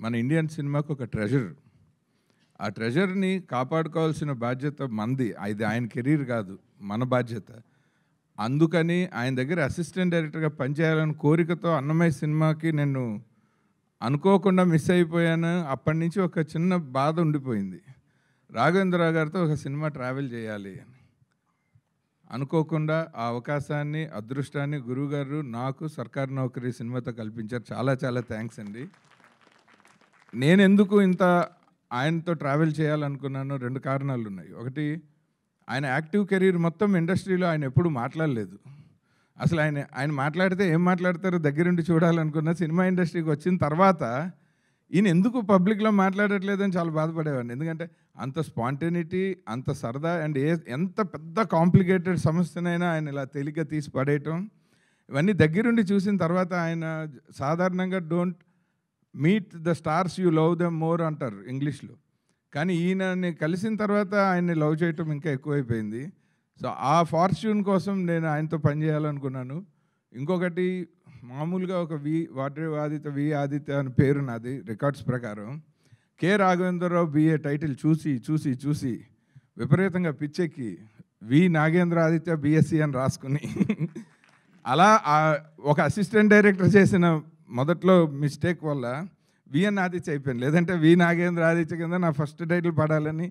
మన ఇండియన్ సినిమాకు ఒక ట్రెజర్. ఆ ట్రెజర్ని కాపాడుకోవాల్సిన బాధ్యత మంది. ఇది ఆయన కెరీర్ కాదు, మన బాధ్యత. అందుకని ఆయన దగ్గర అసిస్టెంట్ డైరెక్టర్గా పనిచేయాలని కోరికతో అన్నమయ్య సినిమాకి నేను అనుకోకుండా మిస్ అయిపోయాను. అప్పటి నుంచి ఒక చిన్న బాధ ఉండిపోయింది, రాఘవేంద్రరావు గారితో ఒక సినిమా ట్రావెల్ చేయాలి అని. అనుకోకుండా ఆ అవకాశాన్ని, అదృష్టాన్ని గురువుగారు నాకు సర్కార్ నౌకరీ సినిమాతో కల్పించారు. చాలా చాలా థ్యాంక్స్ అండి. నేను ఎందుకు ఇంత ఆయనతో ట్రావెల్ చేయాలనుకున్నాను, 2 కారణాలు ఉన్నాయి. ఒకటి, ఆయన యాక్టివ్ కెరీర్ మొత్తం ఇండస్ట్రీలో ఆయన ఎప్పుడు మాట్లాడలేదు. అసలు ఆయన మాట్లాడితే ఏం మాట్లాడతారో దగ్గరుండి చూడాలనుకున్న. సినిమా ఇండస్ట్రీకి వచ్చిన తర్వాత ఈయన ఎందుకు పబ్లిక్లో మాట్లాడట్లేదని చాలా బాధపడేవాడిని. ఎందుకంటే అంత స్పాంటేనిటీ, అంత సరదా, అండ్ ఎంత పెద్ద కాంప్లికేటెడ్ సమస్యనైనా ఆయన ఇలా తేలిగ్గా తీసి పడేయటం, ఇవన్నీ దగ్గరుండి చూసిన తర్వాత ఆయన సాధారణంగా don't meet the stars you love them more అంటారు ఇంగ్లీష్లో. కానీ ఈయనని కలిసిన తర్వాత ఆయన్ని లవ్ చేయటం ఇంకా ఎక్కువైపోయింది. సో ఆ ఫార్చ్యూన్ కోసం నేను ఆయనతో పనిచేయాలనుకున్నాను. ఇంకొకటి, మామూలుగా ఒక వి ఆదిత్య అని పేరు నాది రికార్డ్స్ ప్రకారం. కె రాఘవేంద్రరావు బిఏ టైటిల్ చూసి విపరీతంగా పిచ్చెక్కి వి నాగేంద్ర ఆదిత్య బిఎస్సి అని రాసుకుని అలా ఒక అసిస్టెంట్ డైరెక్టర్ చేసిన మొదట్లో మిస్టేక్ వల్ల విఎన్ ఆదిత్య అయిపోయింది. లేదంటే వి నాగేంద్ర ఆదిత్య కింద నా ఫస్ట్ టైటిల్ పడాలని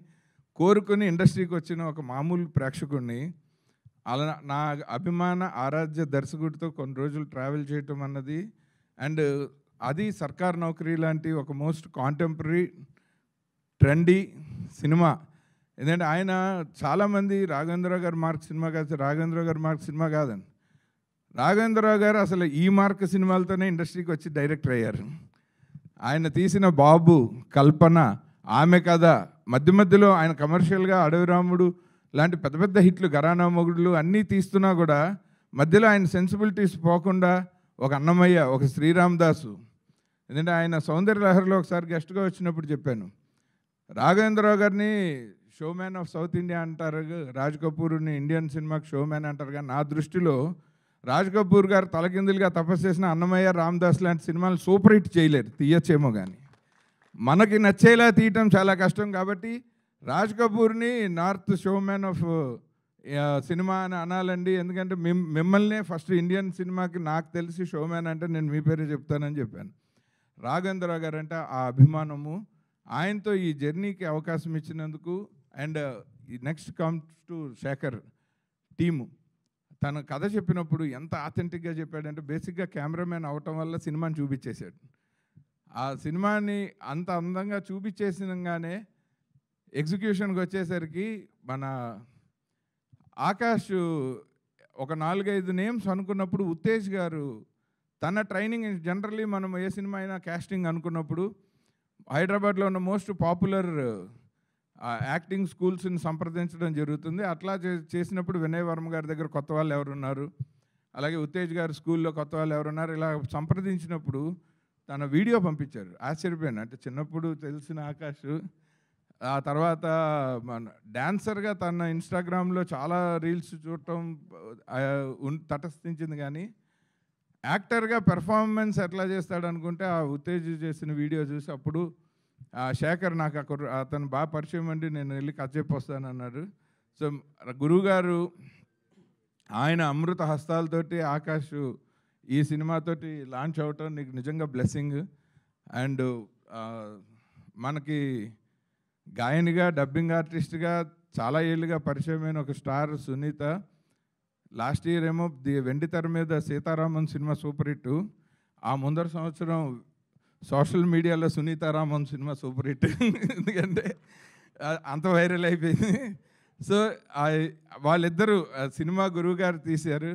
కోరుకుని ఇండస్ట్రీకి వచ్చిన ఒక మామూలు ప్రేక్షకుడిని అలా నా అభిమాన ఆరాధ్య దర్శకుడితో కొన్ని రోజులు ట్రావెల్ చేయటం అన్నది, అండ్ అది సర్కార్ నౌకరీ లాంటి ఒక మోస్ట్ కాంటెంపరీ ట్రెండీ సినిమా. ఎందుకంటే ఆయన చాలామంది రాఘవేంద్రరావు గారు మార్క్ సినిమా కాదు, రాఘవేంద్రరావు గారు మార్క్ సినిమా కాదని. రాఘవేంద్రరావు గారు అసలు ఈ మార్క్ సినిమాలతోనే ఇండస్ట్రీకి వచ్చి డైరెక్టర్ అయ్యారు. ఆయన తీసిన బాబు, కల్పన, ఆమె కథ, మధ్యలో ఆయన కమర్షియల్గా అడవి రాముడు లాంటి పెద్ద పెద్ద హిట్లు, ఘరానా మొగుడులు అన్నీ తీస్తున్నా కూడా మధ్యలో ఆయన సెన్సిబిలిటీస్ పోకుండా ఒక అన్నమయ్య, ఒక శ్రీరామ్ దాసు. ఎందుకంటే ఆయన సౌందర్య లహరిలో ఒకసారి గెస్ట్గా వచ్చినప్పుడు చెప్పాను, రాఘవేంద్రరావు గారిని షోమ్యాన్ ఆఫ్ సౌత్ ఇండియా అంటారు, రాజ్ కపూర్ని ఇండియన్ సినిమాకి షోమ్యాన్ అంటారు. కానీ నా దృష్టిలో రాజ్ కపూర్ గారు తలకిందులుగా తపస్సు చేసిన అన్నమయ్య, రామ్దాస్ లాంటి సినిమాలు సూపర్ హిట్ చేయలేరు, తీయచ్చేమో కానీ మనకి నచ్చేలా తీయటం చాలా కష్టం. కాబట్టి రాజ్ కపూర్ని నార్త్ షోమ్యాన్ ఆఫ్ సినిమా అని అనాలండి. ఎందుకంటే మిమ్మల్నే ఫస్ట్ ఇండియన్ సినిమాకి నాకు తెలిసి షోమ్యాన్ అంటే నేను మీ పేరే చెప్తానని చెప్పాను. రాఘవేంద్రరావు గారు అంటే ఆ అభిమానము, ఆయనతో ఈ జర్నీకి అవకాశం ఇచ్చినందుకు. And next comes to Shekhar team. తన కథ చెప్పినప్పుడు ఎంత ఆథెంటిక్గా చెప్పాడంటే, బేసిక్గా కెమెరామెన్ అవటం వల్ల సినిమాని చూపించేశాడు. ఆ సినిమాని అంత అందంగా చూపించేసినగానే ఎగ్జిక్యూషన్కి వచ్చేసరికి మన ఆకాష్ ఒక 4-5 నేమ్స్ అనుకున్నప్పుడు ఉత్తేజ్ గారు తన ట్రైనింగ్, జనరల్లీ మనం ఏ సినిమా అయినా కాస్టింగ్ అనుకున్నప్పుడు హైదరాబాద్లో ఉన్న మోస్ట్ పాపులర్ యాక్టింగ్ స్కూల్స్ని సంప్రదించడం జరుగుతుంది. అట్లా చేసినప్పుడు వినయ్ వర్మ గారి దగ్గర కొత్త వాళ్ళు ఎవరున్నారు, అలాగే ఉత్తేజ్ గారి స్కూల్లో కొత్త వాళ్ళు ఎవరున్నారు, ఇలా సంప్రదించినప్పుడు తన వీడియో పంపించారు. ఆశ్చర్యపోయాను. అంటే చిన్నప్పుడు తెలిసిన ఆకాష్ ఆ తర్వాత మన డాన్సర్గా తన ఇన్స్టాగ్రామ్లో చాలా రీల్స్ చూడటం తటస్థించింది. కానీ యాక్టర్గా పెర్ఫార్మెన్స్ ఎట్లా చేస్తాడు అనుకుంటే ఆ ఉత్తేజ్ చేసిన వీడియో చూసి అప్పుడు శేఖర్ నాకు అతను బాగా పరిచయం అండి, నేను వెళ్ళి కథ చెప్పొస్తానన్నారు. సో గురువుగారు ఆయన అమృత హస్తాలతోటి ఆకాష్ ఈ సినిమాతోటి లాంచ్ అవటం నీకు నిజంగా బ్లెస్సింగ్. అండ్ మనకి గాయనిగా, డబ్బింగ్ ఆర్టిస్ట్గా చాలా ఏళ్ళుగా పరిచయమైన ఒక స్టార్ సునీత. లాస్ట్ ఇయర్ ఏమో వెండి తెర మీద సీతారామన్ సినిమా సూపర్ హిట్. ఆ ముందర సంవత్సరం సోషల్ మీడియాలో సునీతారామన్ సినిమా సూపర్ హిట్. ఎందుకంటే అంత వైరల్ అయిపోయింది. సో వాళ్ళిద్దరూ సినిమా గురువు గారు తీశారు.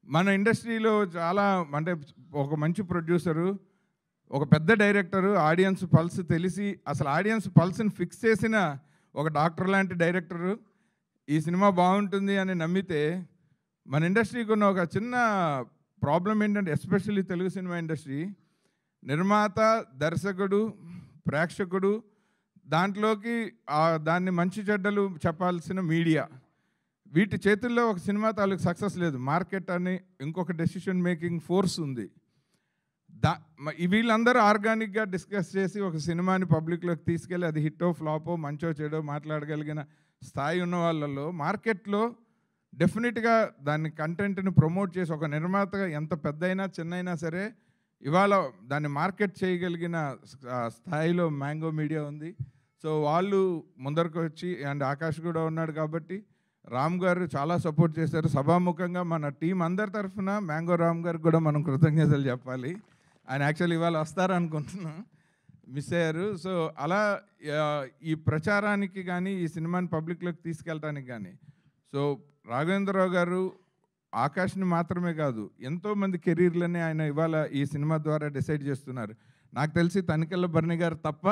మన ఇండస్ట్రీలో చాలా అంటే ఒక మంచి ప్రొడ్యూసరు, ఒక పెద్ద డైరెక్టరు, ఆడియన్స్ పల్స్ తెలిసి అసలు ఆడియన్స్ పల్స్ని ఫిక్స్ చేసిన ఒక డాక్టర్ లాంటి డైరెక్టరు ఈ సినిమా బాగుంటుంది అని నమ్మితే, మన ఇండస్ట్రీకి ఉన్న ఒక చిన్న ప్రాబ్లం ఏంటంటే, ఎస్పెషల్లీ తెలుగు సినిమా ఇండస్ట్రీ, నిర్మాత, దర్శకుడు, ప్రేక్షకుడు, దాంట్లోకి దాన్ని మంచి చెడ్డలు చెప్పాల్సిన మీడియా, వీటి చేతుల్లో ఒక సినిమా తాలూకు సక్సెస్ లేదు. మార్కెట్ అని ఇంకొక డెసిషన్ మేకింగ్ ఫోర్స్ ఉంది. వీళ్ళందరూ ఆర్గానిక్గా డిస్కస్ చేసి ఒక సినిమాని పబ్లిక్లోకి తీసుకెళ్ళి అది హిట్టో ఫ్లాపో మంచో చెడో మాట్లాడగలిగిన స్థాయి ఉన్న వాళ్ళలో మార్కెట్లో డెఫినెట్గా దాన్ని కంటెంట్ని ప్రమోట్ చేసి ఒక నిర్మాతగా ఎంత పెద్దయినా చిన్నైనా సరే ఇవాళ దాన్ని మార్కెట్ చేయగలిగిన స్థాయిలో మ్యాంగో మీడియా ఉంది. సో వాళ్ళు ముందరకు వచ్చి, అండ్ ఆకాష్ కూడా ఉన్నాడు కాబట్టి రామ్ గారు చాలా సపోర్ట్ చేశారు. సభాముఖంగా మన టీం అందరి తరఫున మ్యాంగో రామ్ గారికి కూడా మనం కృతజ్ఞతలు చెప్పాలి. ఆయన యాక్చువల్లీ ఇవాళ వస్తారనుకుంటున్నాం, మిస్ అయ్యారు. సో అలా ఈ ప్రచారానికి కానీ ఈ సినిమాని పబ్లిక్లోకి తీసుకెళ్ళడానికి కానీ, సో రాఘవేంద్రరావు గారు ఆకాష్ని మాత్రమే కాదు ఎంతోమంది కెరీర్లని ఆయన ఇవాళ ఈ సినిమా ద్వారా డిసైడ్ చేస్తున్నారు. నాకు తెలిసి తనికెళ్ళ భరణి గారు తప్ప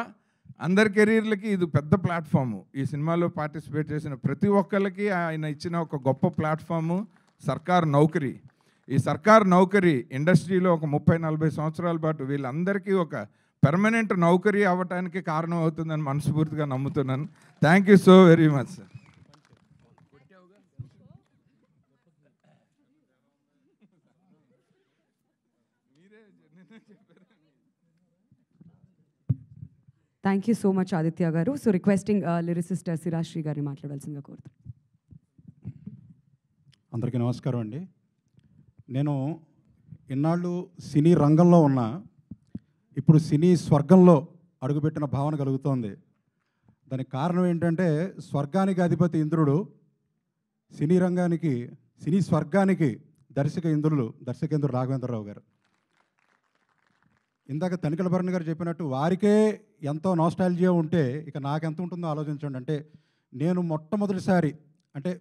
అందరి కెరీర్లకి ఇది పెద్ద ప్లాట్ఫాము. ఈ సినిమాలో పార్టిసిపేట్ చేసిన ప్రతి ఒక్కరికి ఆయన ఇచ్చిన ఒక గొప్ప ప్లాట్ఫాము సర్కార్ నౌకరీ. ఈ సర్కార్ నౌకరీ ఇండస్ట్రీలో ఒక 30-40 సంవత్సరాల పాటు వీళ్ళందరికీ ఒక పెర్మనెంట్ నౌకరీ అవ్వటానికి కారణం అవుతుందని మనస్ఫూర్తిగా నమ్ముతున్నాను. Thank you so very much sir. Thank you so much Aditya garu. So requesting lyricist Sirasri గారిని మాట్లాడాల్సిందిగా కోరుతున్నాను. అందరికీ నమస్కారం అండి. నేను ఇన్నాళ్ళు సినీ రంగంలో ఉన్నా, ఇప్పుడు సినీ స్వర్గంలో అడుగుపెట్టిన భావన కలుగుతోంది. దానికి కారణం ఏంటంటే, స్వర్గానికి అధిపతి ఇంద్రుడు, సినీ స్వర్గానికి దర్శకేంద్రుడు రాఘవేంద్రరావు గారు. ఇందాక తనికెళ్ళ భరణి గారు చెప్పినట్టు వారికే ఎంతో నాస్టాల్జియా ఉంటే ఇక నాకెంత ఉంటుందో ఆలోచించండి. అంటే నేను మొట్టమొదటిసారి, అంటే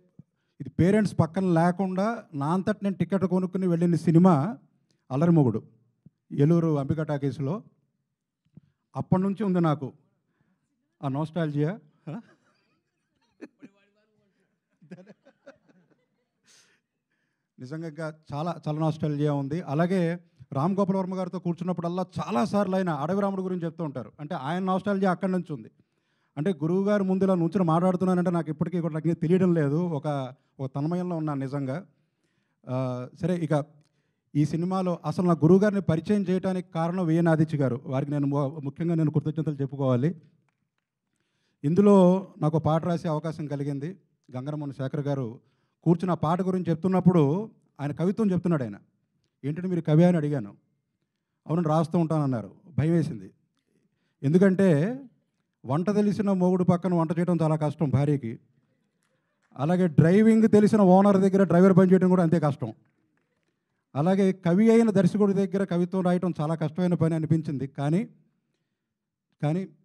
ఇది పేరెంట్స్ పక్కన లేకుండా నా అంతటి నేను టికెట్ కొనుక్కుని వెళ్ళిన సినిమా అల్లరిమొగుడు, ఏలూరు అంబికా టాకీస్లో. అప్పటి నుంచి ఉంది నాకు ఆ నాస్టాల్జియా. నిజంగా ఇంకా చాలా చాలా నాస్టాల్జియా ఉంది. అలాగే రామ్ గోపాల్ వర్మ గారితో కూర్చున్నప్పుడల్లా చాలాసార్లు ఆయన అడవి రాముడు గురించి చెప్తూ ఉంటారు. అంటే ఆయన నాస్టాల్జియా అక్కడి నుంచి ఉంది. అంటే గురువు గారు ముందు ఇలా నుంచుని మాట్లాడుతున్నానంటే నాకు ఇప్పటికీ కూడా నాకు తెలియడం లేదు, ఒక తన్మయంలో ఉన్నాను నిజంగా. సరే, ఇక ఈ సినిమాలో అసలు నా గురువు గారిని పరిచయం చేయడానికి కారణం విఎన్ ఆదిత్య గారు. వారికి ముఖ్యంగా నేను కృతజ్ఞతలు చెప్పుకోవాలి. ఇందులో నాకు పాట రాసే అవకాశం కలిగింది. గంగరమోహన్ శేఖర్ గారు కూర్చున్న పాట గురించి చెప్తున్నప్పుడు ఆయన కవిత్వం చెప్తున్నాడు. ఆయన ఏంటంటే మీరు కవి అని అడిగాను. అవును, రాస్తూ ఉంటానన్నారు. భయం వేసింది. ఎందుకంటే వంట తెలిసిన మొగుడు పక్కన వంట చేయడం చాలా కష్టం భార్యకి. అలాగే డ్రైవింగ్ తెలిసిన ఓనర్ దగ్గర డ్రైవర్ పని చేయడం కూడా అంతే కష్టం. అలాగే కవి అయిన దర్శకుడి దగ్గర కవిత్వం రాయటం చాలా కష్టమైన పని అనిపించింది. కానీ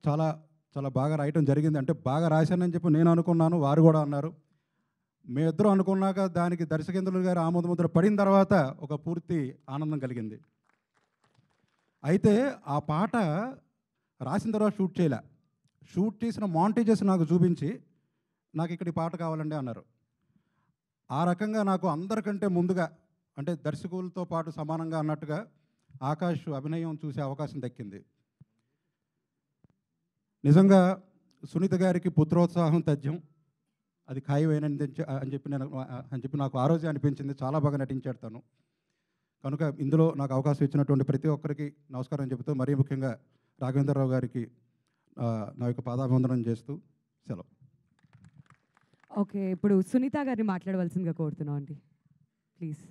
చాలా చాలా బాగా రాయటం జరిగింది. అంటే బాగా రాశానని చెప్పి నేను అనుకున్నాను, వారు కూడా అన్నారు. మేమిద్దరం అనుకున్నాక దానికి దర్శకేంద్రులు గారు ఆమోదముద్ర పడిన తర్వాత ఒక పూర్తి ఆనందం కలిగింది. అయితే ఆ పాట రాసిన తర్వాత షూట్ చేసిన మాంటేజెస్ నాకు చూపించి, నాకు ఇక్కడ ఈ పాట కావాలండి అన్నారు. ఆ రకంగా నాకు అందరికంటే ముందుగా, అంటే దర్శకులతో పాటు సమానంగా అన్నట్టుగా ఆకాష్ అభినయం చూసే అవకాశం దక్కింది. నిజంగా సునీత గారికి పుత్రోత్సాహం తథ్యం, అది ఖాయమైనది అని చెప్పి నాకు ఆ రోజే అనిపించింది. చాలా బాగా నటించాడు తను. కనుక ఇందులో నాకు అవకాశం ఇచ్చినటువంటి ప్రతి ఒక్కరికి నమస్కారం చెబుతూ, మరీ ముఖ్యంగా రాఘవేంద్రరావు గారికి నా యొక్క పాదాభివందనం చేస్తూ సెలవు. ఓకే, ఇప్పుడు సునీత గారిని మాట్లాడవలసిందిగా కోరుతున్నాం అండి, ప్లీజ్.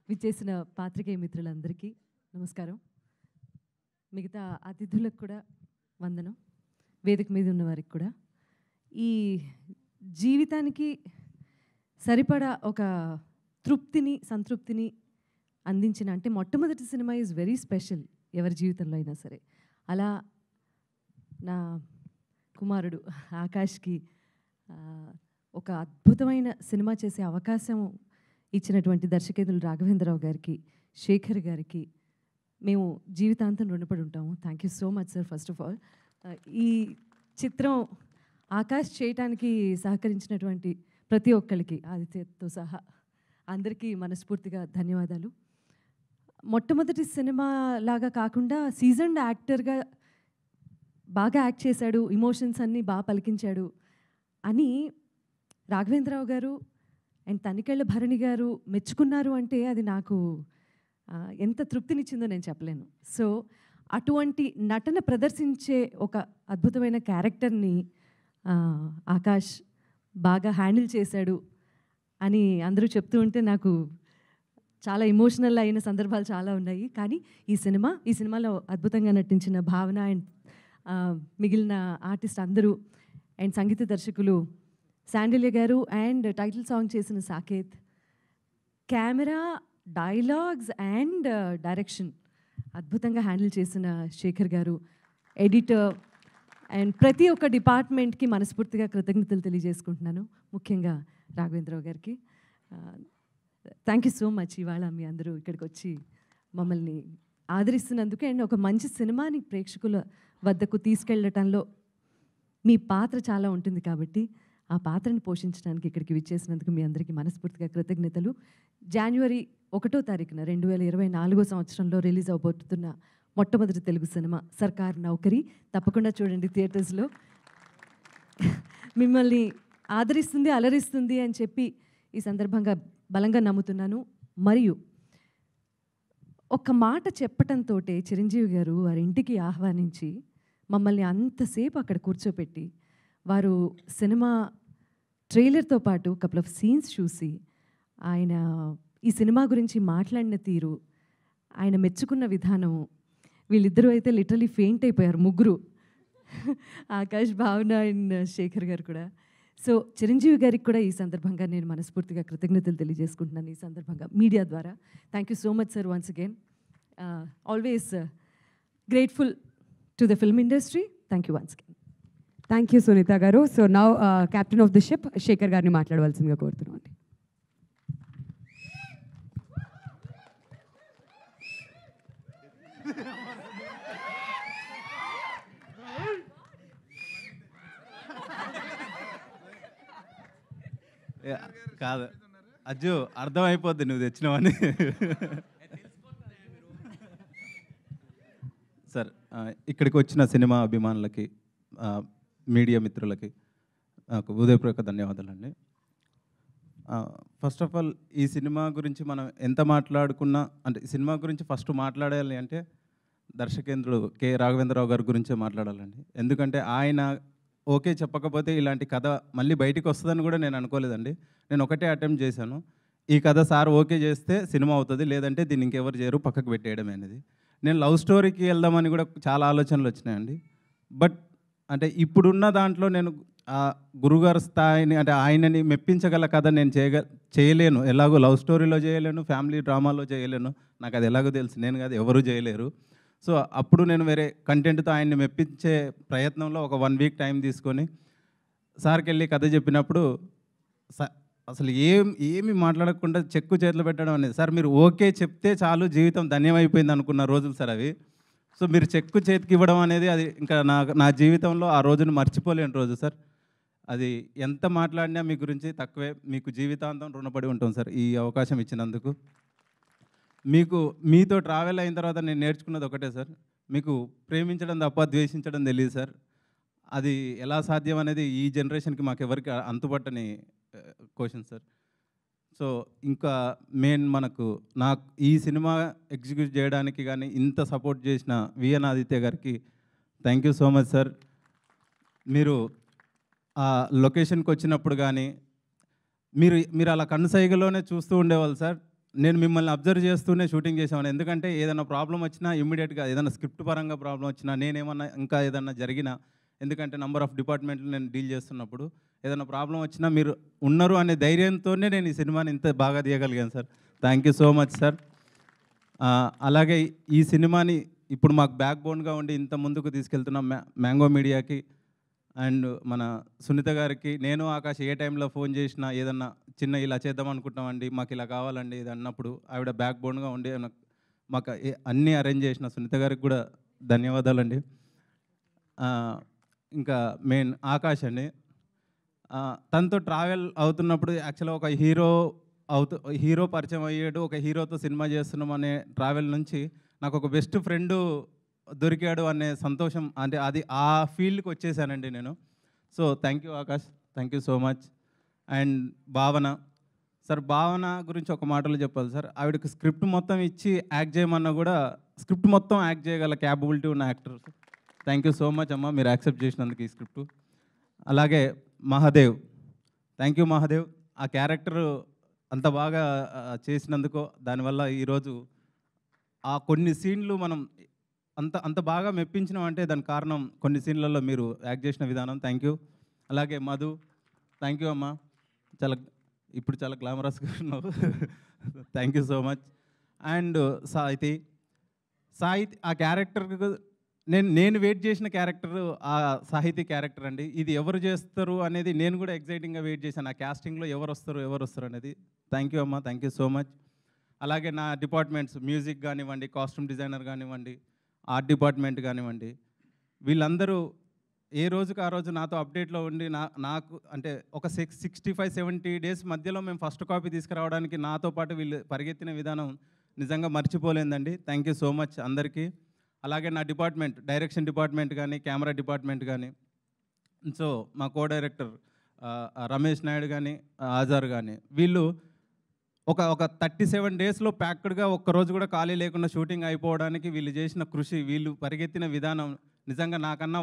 విచ్చేసిన పాత్రికేయ మిత్రులందరికీ నమస్కారం. మిగతా అతిథులకు కూడా వందనం, వేదిక మీద ఉన్న వారికి కూడా. ఈ జీవితానికి సరిపడా ఒక తృప్తిని సంతృప్తిని అందించిన, అంటే మొట్టమొదటి సినిమా ఈజ్ వెరీ స్పెషల్ ఎవరి జీవితంలో అయినా సరే. అలా నా కుమారుడు ఆకాష్కి ఒక అద్భుతమైన సినిమా చేసే అవకాశం ఇచ్చినటువంటి దర్శకేతులు రాఘవేంద్రరావు గారికి, శేఖర్ గారికి మేము జీవితాంతం రుణపడి ఉంటాము. Thank you so much sir. First of all ఈ చిత్రం ఆకాష్ చేయటానికి సహకరించినటువంటి ప్రతి ఒక్కరికి, ఆదిత్యతో సహా అందరికీ మనస్ఫూర్తిగా ధన్యవాదాలు. మొట్టమొదటి సినిమా లాగా కాకుండా సీజన్డ్ యాక్టర్గా బాగా యాక్ట్ చేశాడు, ఇమోషన్స్ అన్నీ బాగా పలికించాడు అని రాఘవేంద్రరావు గారు అండ్ తనికెళ్ళ భరణి గారు మెచ్చుకున్నారు అంటే అది నాకు ఎంత తృప్తినిచ్చిందో నేను చెప్పలేను. సో అటువంటి నటన ప్రదర్శించే ఒక అద్భుతమైన క్యారెక్టర్ని ఆకాష్ బాగా హ్యాండిల్ చేశాడు అని అందరూ చెప్తూ ఉంటే నాకు చాలా ఎమోషనల్ అయిన సందర్భాలు చాలా ఉన్నాయి. కానీ ఈ సినిమాలో అద్భుతంగా నటించిన భావన అండ్ మిగిలిన ఆర్టిస్ట్ అందరూ అండ్ సంగీత దర్శకులు శాండిల్య గారు అండ్ టైటిల్ సాంగ్ చేసిన Saketh, camera, dialogues and direction అద్భుతంగా హ్యాండిల్ చేసిన శేఖర్ గారు, ఎడిటర్ అండ్ ప్రతి ఒక్క డిపార్ట్మెంట్కి మనస్ఫూర్తిగా కృతజ్ఞతలు తెలియజేసుకుంటున్నాను. ముఖ్యంగా రాఘవేంద్రరావు గారికి థ్యాంక్ యూ సో మచ్. ఇవాళ మీ అందరూ ఇక్కడికి వచ్చి మమ్మల్ని ఆదరిస్తున్నందుకు అండ్ ఒక మంచి సినిమాని ప్రేక్షకుల వద్దకు తీసుకెళ్ళటంలో మీ పాత్ర చాలా ఉంటుంది కాబట్టి ఆ పాత్రని పోషించడానికి ఇక్కడికి విచ్చేసినందుకు మీ అందరికీ మనస్ఫూర్తిగా కృతజ్ఞతలు. జనవరి 1వ తారీఖున 2024 సంవత్సరంలో రిలీజ్ అవబోతున్న మొట్టమొదటి తెలుగు సినిమా సర్కార్ నౌకరీ తప్పకుండా చూడండి థియేటర్స్లో. మిమ్మల్ని ఆదరిస్తుంది, అలరిస్తుంది అని చెప్పి ఈ సందర్భంగా బలంగా నమ్ముతున్నాను. మరియు ఒక మాట చెప్పటంతో చిరంజీవి గారు వారి ఇంటికి ఆహ్వానించి మమ్మల్ని అంతసేపు అక్కడ కూర్చోపెట్టి వారు సినిమా ట్రైలర్తో పాటు కపుల్ ఆఫ్ సీన్స్ చూసి ఆయన ఈ సినిమా గురించి మాట్లాడిన తీరు, ఆయన మెచ్చుకున్న విధానం, వీళ్ళిద్దరూ అయితే లిటరలీ ఫెయింట్ అయిపోయారు ముగ్గురు, ఆకాష్, భావన అండ్ శేఖర్ గారు కూడా. సో చిరంజీవి గారికి కూడా ఈ సందర్భంగా నేను మనస్ఫూర్తిగా కృతజ్ఞతలు తెలియజేసుకుంటున్నాను. ఈ సందర్భంగా మీడియా ద్వారా thank you so much sir. Once again always grateful to the film industry. Thank you once again. Thank you Sunitha garu. So now captain of the ship Shekhar గారిని మాట్లాడవలసిందిగా కోరుతున్నాం అండి. కాదు అజ్జు, అర్థమైపోద్ది నువ్వు తెచ్చినావని. సార్, ఇక్కడికి వచ్చిన సినిమా అభిమానులకి, మీడియా మిత్రులకి నాకు హృదయపూర్వక ధన్యవాదాలండి. ఫస్ట్ ఆఫ్ ఆల్ ఈ సినిమా గురించి మనం ఎంత మాట్లాడుకున్నా, అంటే ఈ సినిమా గురించి ఫస్ట్ మాట్లాడాలి అంటే దర్శకేంద్రుడు కె రాఘవేంద్రరావు గారి గురించే మాట్లాడాలండి. ఎందుకంటే ఆయన ఓకే చెప్పకపోతే ఇలాంటి కథ మళ్ళీ బయటికి వస్తుందని కూడా నేను అనుకోలేదండి. నేను ఒకటే అటెంప్ట్ చేశాను, ఈ కథ సార్ ఓకే చేస్తే సినిమా అవుతుంది, లేదంటే దీన్ని ఇంకెవరు చేయరు, పక్కకు పెట్టేయడం అనేది. నేను లవ్ స్టోరీకి వెళ్దామని కూడా చాలా ఆలోచనలు వచ్చినాయండి. బట్ అంటే ఇప్పుడున్న దాంట్లో నేను గురుగారు స్థాయిని, అంటే ఆయనని మెప్పించగల కథ నేను చేయలేను. ఎలాగో లవ్ స్టోరీలో చేయలేను, ఫ్యామిలీ డ్రామాలో చేయలేను, నాకు అది ఎలాగో తెలుసు, నేను కాదు ఎవరు చేయలేరు. సో అప్పుడు నేను వేరే కంటెంట్తో ఆయన్ని మెప్పించే ప్రయత్నంలో ఒక 1 వీక్ టైం తీసుకొని సార్కి వెళ్ళి కథ చెప్పినప్పుడు అసలు ఏమి మాట్లాడకుండా చెక్కు చేతిలో పెట్టడం అనేది, సార్ మీరు ఓకే చెప్తే చాలు జీవితం ధన్యమైపోయింది అనుకున్న రోజులు సార్ అవి. సో మీరు చెక్కు చేతికి ఇవ్వడం అనేది అది ఇంకా నా జీవితంలో ఆ రోజును మర్చిపోలేని రోజు సార్. అది ఎంత మాట్లాడినా మీ గురించి తక్కువే, మీకు జీవితాంతం రుణపడి ఉంటాం సార్ ఈ అవకాశం ఇచ్చినందుకు. మీతో ట్రావెల్ అయిన తర్వాత నేను నేర్చుకున్నది ఒకటే సార్, మీకు ప్రేమించడం తప్ప ద్వేషించడం తెలియదు సార్. అది ఎలా సాధ్యం అనేది ఈ జనరేషన్కి మాకెవరికి అంతుపట్టని క్వశ్చన్ సార్. సో ఇంకా నాకు ఈ సినిమా ఎగ్జిక్యూట్ చేయడానికి కానీ ఇంత సపోర్ట్ చేసిన విఎన్ ఆదిత్య గారికి thank you so much sir. మీరు ఆ లొకేషన్కి వచ్చినప్పుడు కానీ మీరు అలా కన్సైగలోనే చూస్తూ ఉండేవాళ్ళు సార్. నేను మిమ్మల్ని అబ్జర్వ్ చేస్తూనే షూటింగ్ చేసేవాడిని. ఎందుకంటే ఏదైనా ప్రాబ్లం వచ్చినా ఇమ్మీడియట్గా, ఏదైనా స్క్రిప్ట్ పరంగా ప్రాబ్లం వచ్చినా, నేనేమన్నా ఇంకా ఏదన్నా జరిగినా ఎందుకంటే నంబర్ ఆఫ్ డిపార్ట్మెంట్లు నేను డీల్ చేస్తున్నప్పుడు ఏదైనా ప్రాబ్లం వచ్చినా మీరు ఉన్నారు అనే ధైర్యంతోనే నేను ఈ సినిమాని ఇంత బాగా తీయగలిగాను sir. Thank you so much sir. అలాగే ఈ సినిమాని ఇప్పుడు మాకు బ్యాక్ బోన్గా ఉండి ఇంత ముందుకు తీసుకెళ్తున్న మ్యాంగో మీడియాకి అండ్ మన సునీత గారికి, నేను ఆకాష్ ఏ టైంలో ఫోన్ చేసినా ఏదన్నా చిన్న ఇలా చేద్దాం అనుకుంటామండి, మాకు ఇలా కావాలండి ఇది అన్నప్పుడు ఆవిడ బ్యాక్ బోన్గా ఉండి మాకు అన్నీ అరేంజ్ చేసిన సునీత గారికి కూడా ధన్యవాదాలండి. ఇంకా మెయిన్ ఆకాష్ అండి, తనతో ట్రావెల్ అవుతున్నప్పుడు యాక్చువల్గా ఒక హీరో పరిచయం అయ్యాడు, ఒక హీరోతో సినిమా చేస్తున్నాం అనే ట్రావెల్ నుంచి నాకు ఒక బెస్ట్ ఫ్రెండు దొరికాడు అనే సంతోషం, అంటే అది ఆ ఫీల్డ్కి వచ్చేసానండి నేను. So thank you Akash, thank you so much. And భావన సార్, భావన గురించి ఒక మాటలో చెప్పాలి సార్. ఆవిడకి స్క్రిప్ట్ మొత్తం ఇచ్చి యాక్ట్ చేయమన్నా కూడా స్క్రిప్ట్ మొత్తం యాక్ట్ చేయగల క్యాపబిలిటీ ఉన్న actor. Thank you so much అమ్మ, మీరు యాక్సెప్ట్ చేసినందుకు ఈ స్క్రిప్ట్. అలాగే మహాదేవ్, థ్యాంక్ యూ మహాదేవ్, ఆ క్యారెక్టర్ అంత బాగా చేసినందుకు, దానివల్ల ఈరోజు ఆ కొన్ని సీన్లు మనం అంత బాగా మెప్పించినాం అంటే దానికి కారణం కొన్ని సీన్లలో మీరు యాక్ట్ చేసిన విధానం. Thank you. అలాగే మధు, థ్యాంక్ యూ అమ్మ, ఇప్పుడు చాలా గ్లామరస్గా ఉన్నావు. Thank you so much. And Sahithi ఆ క్యారెక్టర్కి నేను వెయిట్ చేసిన క్యారెక్టర్ ఆ సాహితీ క్యారెక్టర్ అండి. ఇది ఎవరు చేస్తారు అనేది నేను కూడా ఎగ్జైటింగ్గా వెయిట్ చేశాను, ఆ క్యాస్టింగ్లో ఎవరు వస్తారు అనేది. థ్యాంక్ యూ అమ్మ, థ్యాంక్ యూ సో మచ్. అలాగే నా డిపార్ట్మెంట్స్, మ్యూజిక్ కానివ్వండి, కాస్ట్యూమ్ డిజైనర్ కానివ్వండి, ఆర్ట్ డిపార్ట్మెంట్ కానివ్వండి, వీళ్ళందరూ ఏ రోజుకి ఆ రోజు నాతో అప్డేట్లో ఉండి నాకు అంటే ఒక 65-70 డేస్ మధ్యలో మేము ఫస్ట్ కాపీ తీసుకురావడానికి నాతో పాటు వీళ్ళు పరిగెత్తిన విధానం నిజంగా మర్చిపోలేదండి. థ్యాంక్ యూ సో మచ్ అందరికీ. అలాగే నా డిపార్ట్మెంట్, డైరెక్షన్ డిపార్ట్మెంట్ కానీ, కెమెరా డిపార్ట్మెంట్ కానీ, సో మా కో డైరెక్టర్ రమేష్ నాయుడు కానీ, ఆజార్ కానీ, వీళ్ళు ఒక 37 డేస్లో ప్యాక్డ్గా ఒక్కరోజు కూడా ఖాళీ లేకుండా షూటింగ్ అయిపోవడానికి వీళ్ళు చేసిన కృషి, వీళ్ళు పరిగెత్తిన విధానం నిజంగా నాకన్నా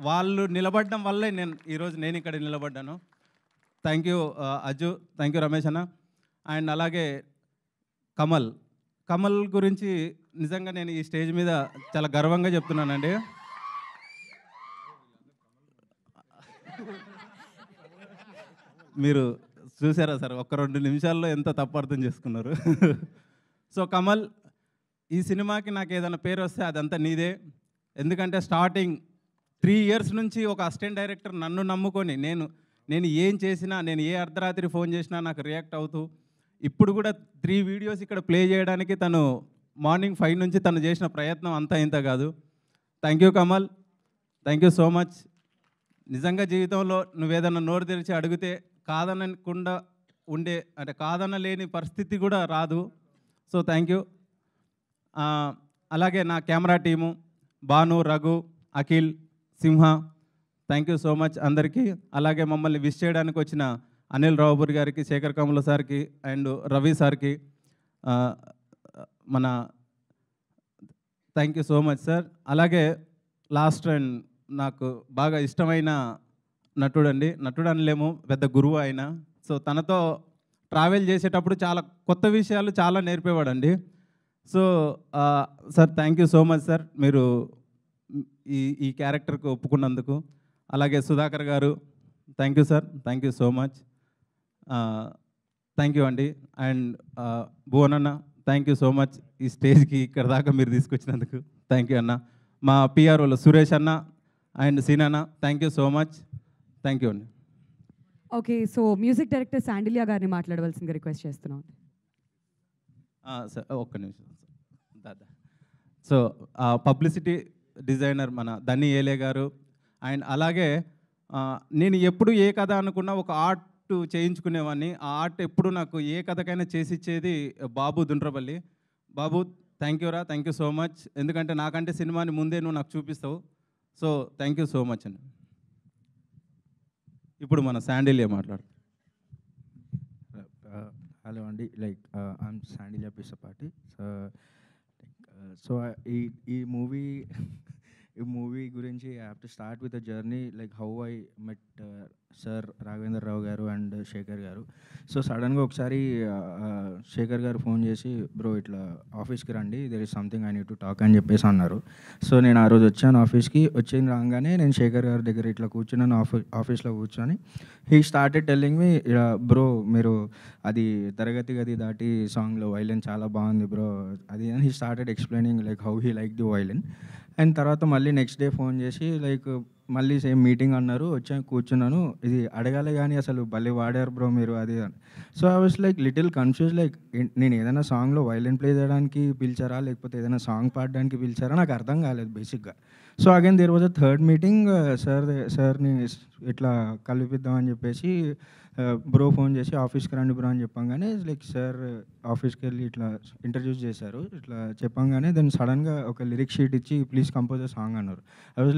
వాళ్ళు నిలబడడం వల్లే ఈరోజు నేను ఇక్కడ నిలబడ్డాను. Thank you Aju, thank you Ramesh అన్న. అండ్ అలాగే కమల్ గురించి నిజంగా నేను ఈ స్టేజ్ మీద చాలా గర్వంగా చెప్తున్నానండి. మీరు చూసారా సార్, ఒక 2 నిమిషాల్లో ఎంత తప్పు అర్థం చేసుకున్నారు. సో కమల్, ఈ సినిమాకి నాకు ఏదైనా పేరు వస్తే అదంతా నీదే. ఎందుకంటే స్టార్టింగ్ 3 ఇయర్స్ నుంచి ఒక అసిస్టెంట్ డైరెక్టర్ నన్ను నమ్ముకొని నేను ఏం చేసినా, నేను ఏ అర్ధరాత్రి ఫోన్ చేసినా నాకు రియాక్ట్ అవుతూ, ఇప్పుడు కూడా 3 వీడియోస్ ఇక్కడ ప్లే చేయడానికి తను మార్నింగ్ 5 నుంచి తను చేసిన ప్రయత్నం అంతా ఇంత కాదు. Thank you Kamal, thank you so much. నిజంగా జీవితంలో నువ్వేదన్నా నోరు తెరిచి అడిగితే కాదనకుండా అంటే కాదనలేని పరిస్థితి కూడా రాదు. So thank you. అలాగే నా camera team Bhanu, Raghu, Akhil, Simha, thank you so much అందరికీ. అలాగే మమ్మల్ని విష్ చేయడానికి వచ్చిన అనిల్ రావుపూరి గారికి, శేఖర్ కమల సార్కి అండ్ రవి సార్కి మన thank you so much sir. అలాగే లాస్ట్ అండ్ నాకు బాగా ఇష్టమైన నటుడు అనలేము, పెద్ద గురువు ఆయన. సో తనతో ట్రావెల్ చేసేటప్పుడు చాలా కొత్త విషయాలు చాలా నేర్పేవాడండి. So sir thank you so much sir, మీరు ఈ క్యారెక్టర్కి ఒప్పుకున్నందుకు. అలాగే సుధాకర్ గారు, thank you sir, thank you so much, thank you అండి. అండ్ భువన్ అన్న, థ్యాంక్ యూ సో మచ్, ఈ స్టేజ్కి ఇక్కడ దాకా మీరు తీసుకొచ్చినందుకు థ్యాంక్ యూ అన్న. మా పిఆర్ఓలో సురేష్ అన్న అండ్ సీనన్న, thank you so much, thank you అండి. Okay, so music director Sandilya గారిని మాట్లాడవలసిందిగా రిక్వెస్ట్ చేస్తున్నాం. సార్ ఒక్క నిమిషం దాదా. సో పబ్లిసిటీ డిజైనర్ మన దన్ని ఏలే గారు. అండ్ అలాగే నేను ఎప్పుడు ఏ కథ అనుకున్నా ఒక ఆర్ట్ చేయించుకునేవాడిని. ఆ ఆర్ట్ ఎప్పుడు నాకు ఏ కథకైనా చేసిచ్చేది బాబు దుండ్రపల్లి. బాబు థ్యాంక్ యూరా, థ్యాంక్ యూ సో మచ్. ఎందుకంటే నాకంటే సినిమాని ముందే నువ్వు నాకు చూపిస్తావు. So thank you so much అండి. ఇప్పుడు మన శాండిలియా మాట్లాడు. హలో అండి, like I'm Sandilya Pisapati. So ఈ మూవీ గురించి I have to start with a journey, like how I met sir Raghavendra Rao గారు అండ్ శేఖర్ గారు. సో సడన్గా ఒకసారి శేఖర్ గారు ఫోన్ చేసి బ్రో ఇట్లా ఆఫీస్కి రండి, there is something I need to talk అని చెప్పేసి అన్నారు. సో నేను ఆ రోజు వచ్చాను ఆఫీస్కి. వచ్చిన రాగానే నేను శేఖర్ గారి దగ్గర ఇట్లా కూర్చున్నాను, ఆఫీస్లో కూర్చొని he started telling me bro మీరు అది తరగతి గది దాటి సాంగ్లో వైలిన్ చాలా బాగుంది బ్రో అది అని he started explaining like how he like the violin. And తర్వాత మళ్ళీ నెక్స్ట్ డే ఫోన్ చేసి లైక్ మళ్ళీ సేమ్ మీటింగ్ అన్నారు, వచ్చాను కూర్చున్నాను, ఇది అడగాలి కానీ అసలు భలే వాడారు బ్రో మీరు అది అని. So I was like little confuse, like నేను ఏదైనా సాంగ్లో వైలిన్ ప్లే చేయడానికి పిలిచారా లేకపోతే ఏదైనా సాంగ్ పాడడానికి పిలిచారా నాకు అర్థం కాలేదు బేసిక్గా. So again there was a third meeting, సార్ని ఇట్లా కలిపిద్దామని చెప్పేసి బ్రో ఫోన్ చేసి ఆఫీస్కి రండి బ్రో అని చెప్పంగానే లైక్ సార్ ఆఫీస్కి వెళ్ళి ఇట్లా ఇంట్రడ్యూస్ చేశారు. ఇట్లా చెప్పంగానే దాన్ని సడన్గా ఒక లిరిక్ షీట్ ఇచ్చి ప్లీజ్ కంపోజ్ అ సాంగ్ అన్నారు. ఐ వాజ్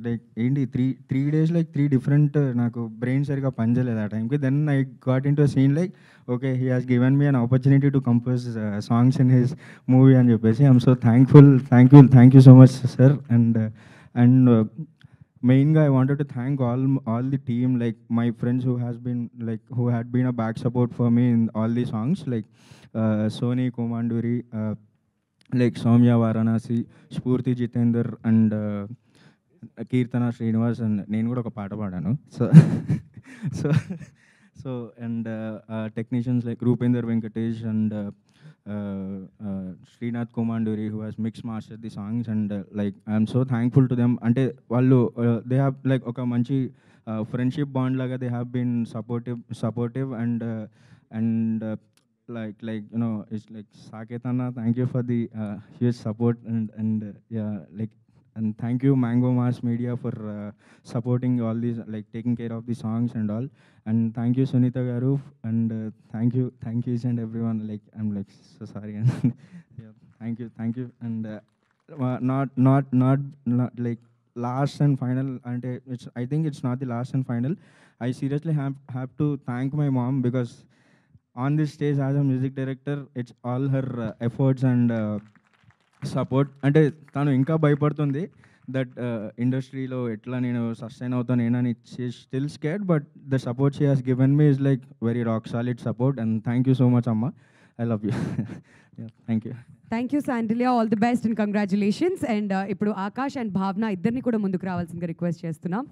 లైక్ ఏంటి త్రీ డేస్ లైక్ 3 డిఫరెంట్, నాకు బ్రెయిన్ సరిగా పనిచేయలేదు ఆ టైంకి. Then I got into scene like okay he has given me an opportunity to compose songs in his movie అని చెప్పేసి I'm so thankful. Thank you so much sir. And mainly I wanted to thank all the team, like my friends who had been a back support for me in all the songs, like Soni Komanduri, like Soumya Varanasi, Spurti Jitender and Keertana Srinivas, and nenu kuda oka paata paadanu. So and technicians like Rupender Venkatesh and Srinath Komanduri who has mixed mastered the songs, and like I'm so thankful to them. Ante vallu they have like oka manchi friendship bond laga they have been supportive and like you know it's like Saket Anna, thank you for the huge support and yeah like, and thank you Mango Mass Media for supporting all these, like taking care of the songs and all. And thank you Sunita Garu, and thank you each and everyone. Like I'm like so sorry and yeah, thank you and not like last and final, and I think it's not the last and final. I seriously have to thank my mom, because on this stage as a music director it's all her efforts and support. అంటే తను ఇంకా భయపడుతుంది that ఇండస్ట్రీలో ఎట్లా నేను sustain అవుతాను నేనని. Still scared, but the support she has given me is like very rock solid support. And thank you so much అమ్మ, I love you. Thank you. Thank you Sandilya, all the best and congratulations. And ఇప్పుడు Akash and భావన ఇద్దరిని కూడా ముందుకు రావాల్సిందిగా request చేస్తున్నాం.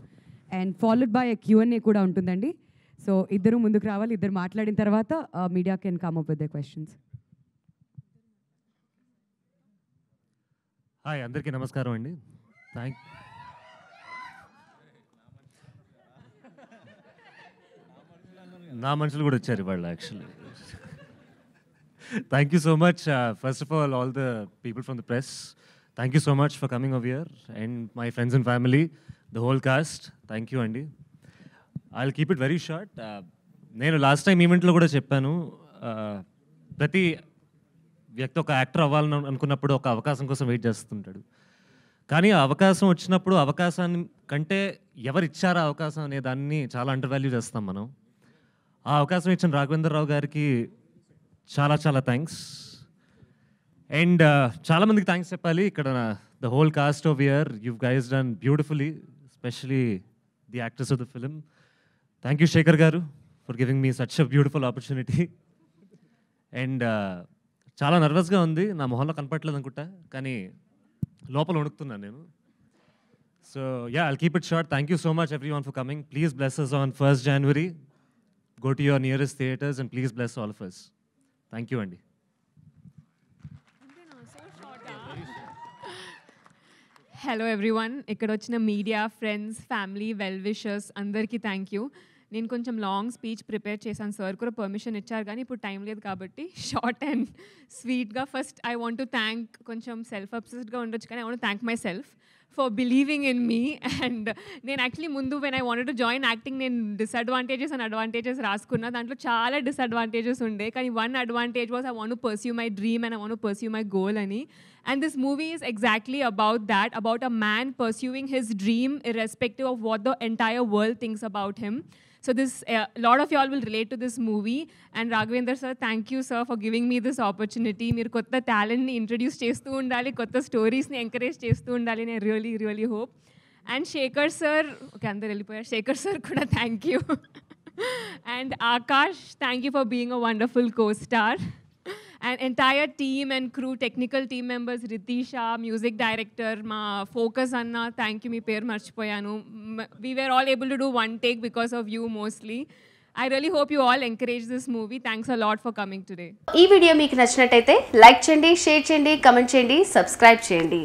And followed by Q&A కూడా ఉంటుందండి. సో ఇద్దరు ముందుకు రావాలి. ఇద్దరు మాట్లాడిన తర్వాత media can come up with the questions. Hi, అందరికీ నమస్కారం అండి. నా మనుషులు కూడా వచ్చారు ఇవాళ actually. Thank you so much first of all the people from the press, thank you so much for coming over here, and my friends and family, the whole cast, thank you అండి. I will keep it very short. నేను last time ఈవెంట్లో కూడా చెప్పాను, ప్రతి వ్యక్తి ఒక actor అవ్వాలని అనుకున్నప్పుడు ఒక అవకాశం కోసం వెయిట్ చేస్తుంటాడు. కానీ ఆ అవకాశం వచ్చినప్పుడు అవకాశాన్ని కంటే ఎవరు ఇచ్చారా అవకాశం అనే దాన్ని చాలా అండర్ వాల్యూ చేస్తాం మనం. ఆ అవకాశం ఇచ్చిన రాఘవేంద్ర రావు గారికి చాలా చాలా థ్యాంక్స్. అండ్ చాలామందికి థ్యాంక్స్ చెప్పాలి ఇక్కడ. The whole cast of year, you guys done beautifully, especially the actors of the film. Thank you Shekhar గారు for giving me such a beautiful opportunity. And చాలా నర్వస్గా ఉంది, నా మొహంలో కనపట్లేదు అనుకుంటా, కానీ లోపల వణుకుతున్నాను నేను. So yeah, I'll keep it short. Thank you so much everyone for coming. Please bless us on 1st January. Go to your nearest theatres and please bless all of us. Thank you అండి. Hello everyone, ఇక్కడ వచ్చిన media, friends, family, well wishers అందరికీ thank you. నేను కొంచెం long speech prepare చేశాను, sir కూడా permission ఇచ్చారు, కానీ ఇప్పుడు టైం లేదు కాబట్టి షార్ట్ అండ్ స్వీట్గా. First I want to thank, కొంచెం సెల్ఫ్ అబ్సెస్డ్గా ఉండొచ్చు కానీ I want thank my self for believing in me. And నేను యాక్చువల్లీ ముందు when I wanted to join acting నేను డిసడ్వాంటేజెస్ అండ్ అడ్వాంటేజెస్ రాసుకున్నా. దాంట్లో చాలా డిసడ్వాంటేజెస్ ఉండే, కానీ one advantage was I want to pursue my dream and I want to pursue my goal అని. And this movie is exactly about that, about a man pursuing his dream irrespective of what the entire world thinks about him. So this, a lot of y'all will relate to this movie. And Raghavendra sir, thank you sir for giving me this opportunity. Meer kotta talent ni introduce chestu undali, kotta stories ni encourage chestu undali, I really hope. And Shekhar sir okay అందరు వెళ్ళిపోయారు Shekhar sir కూడా thank you and Akash thank you for being a wonderful co-star and entire team and crew, technical team members, Ritisha, music director, ma focus anna, thank you, me per marchipoyanu. We were all able to do one take because of you mostly. I really hope you all encourage this movie. Thanks a lot for coming today. ఈ video మీకు నచ్చినట్టయితే like చేయండి, share చేయండి, comment చేయండి, subscribe చేయండి.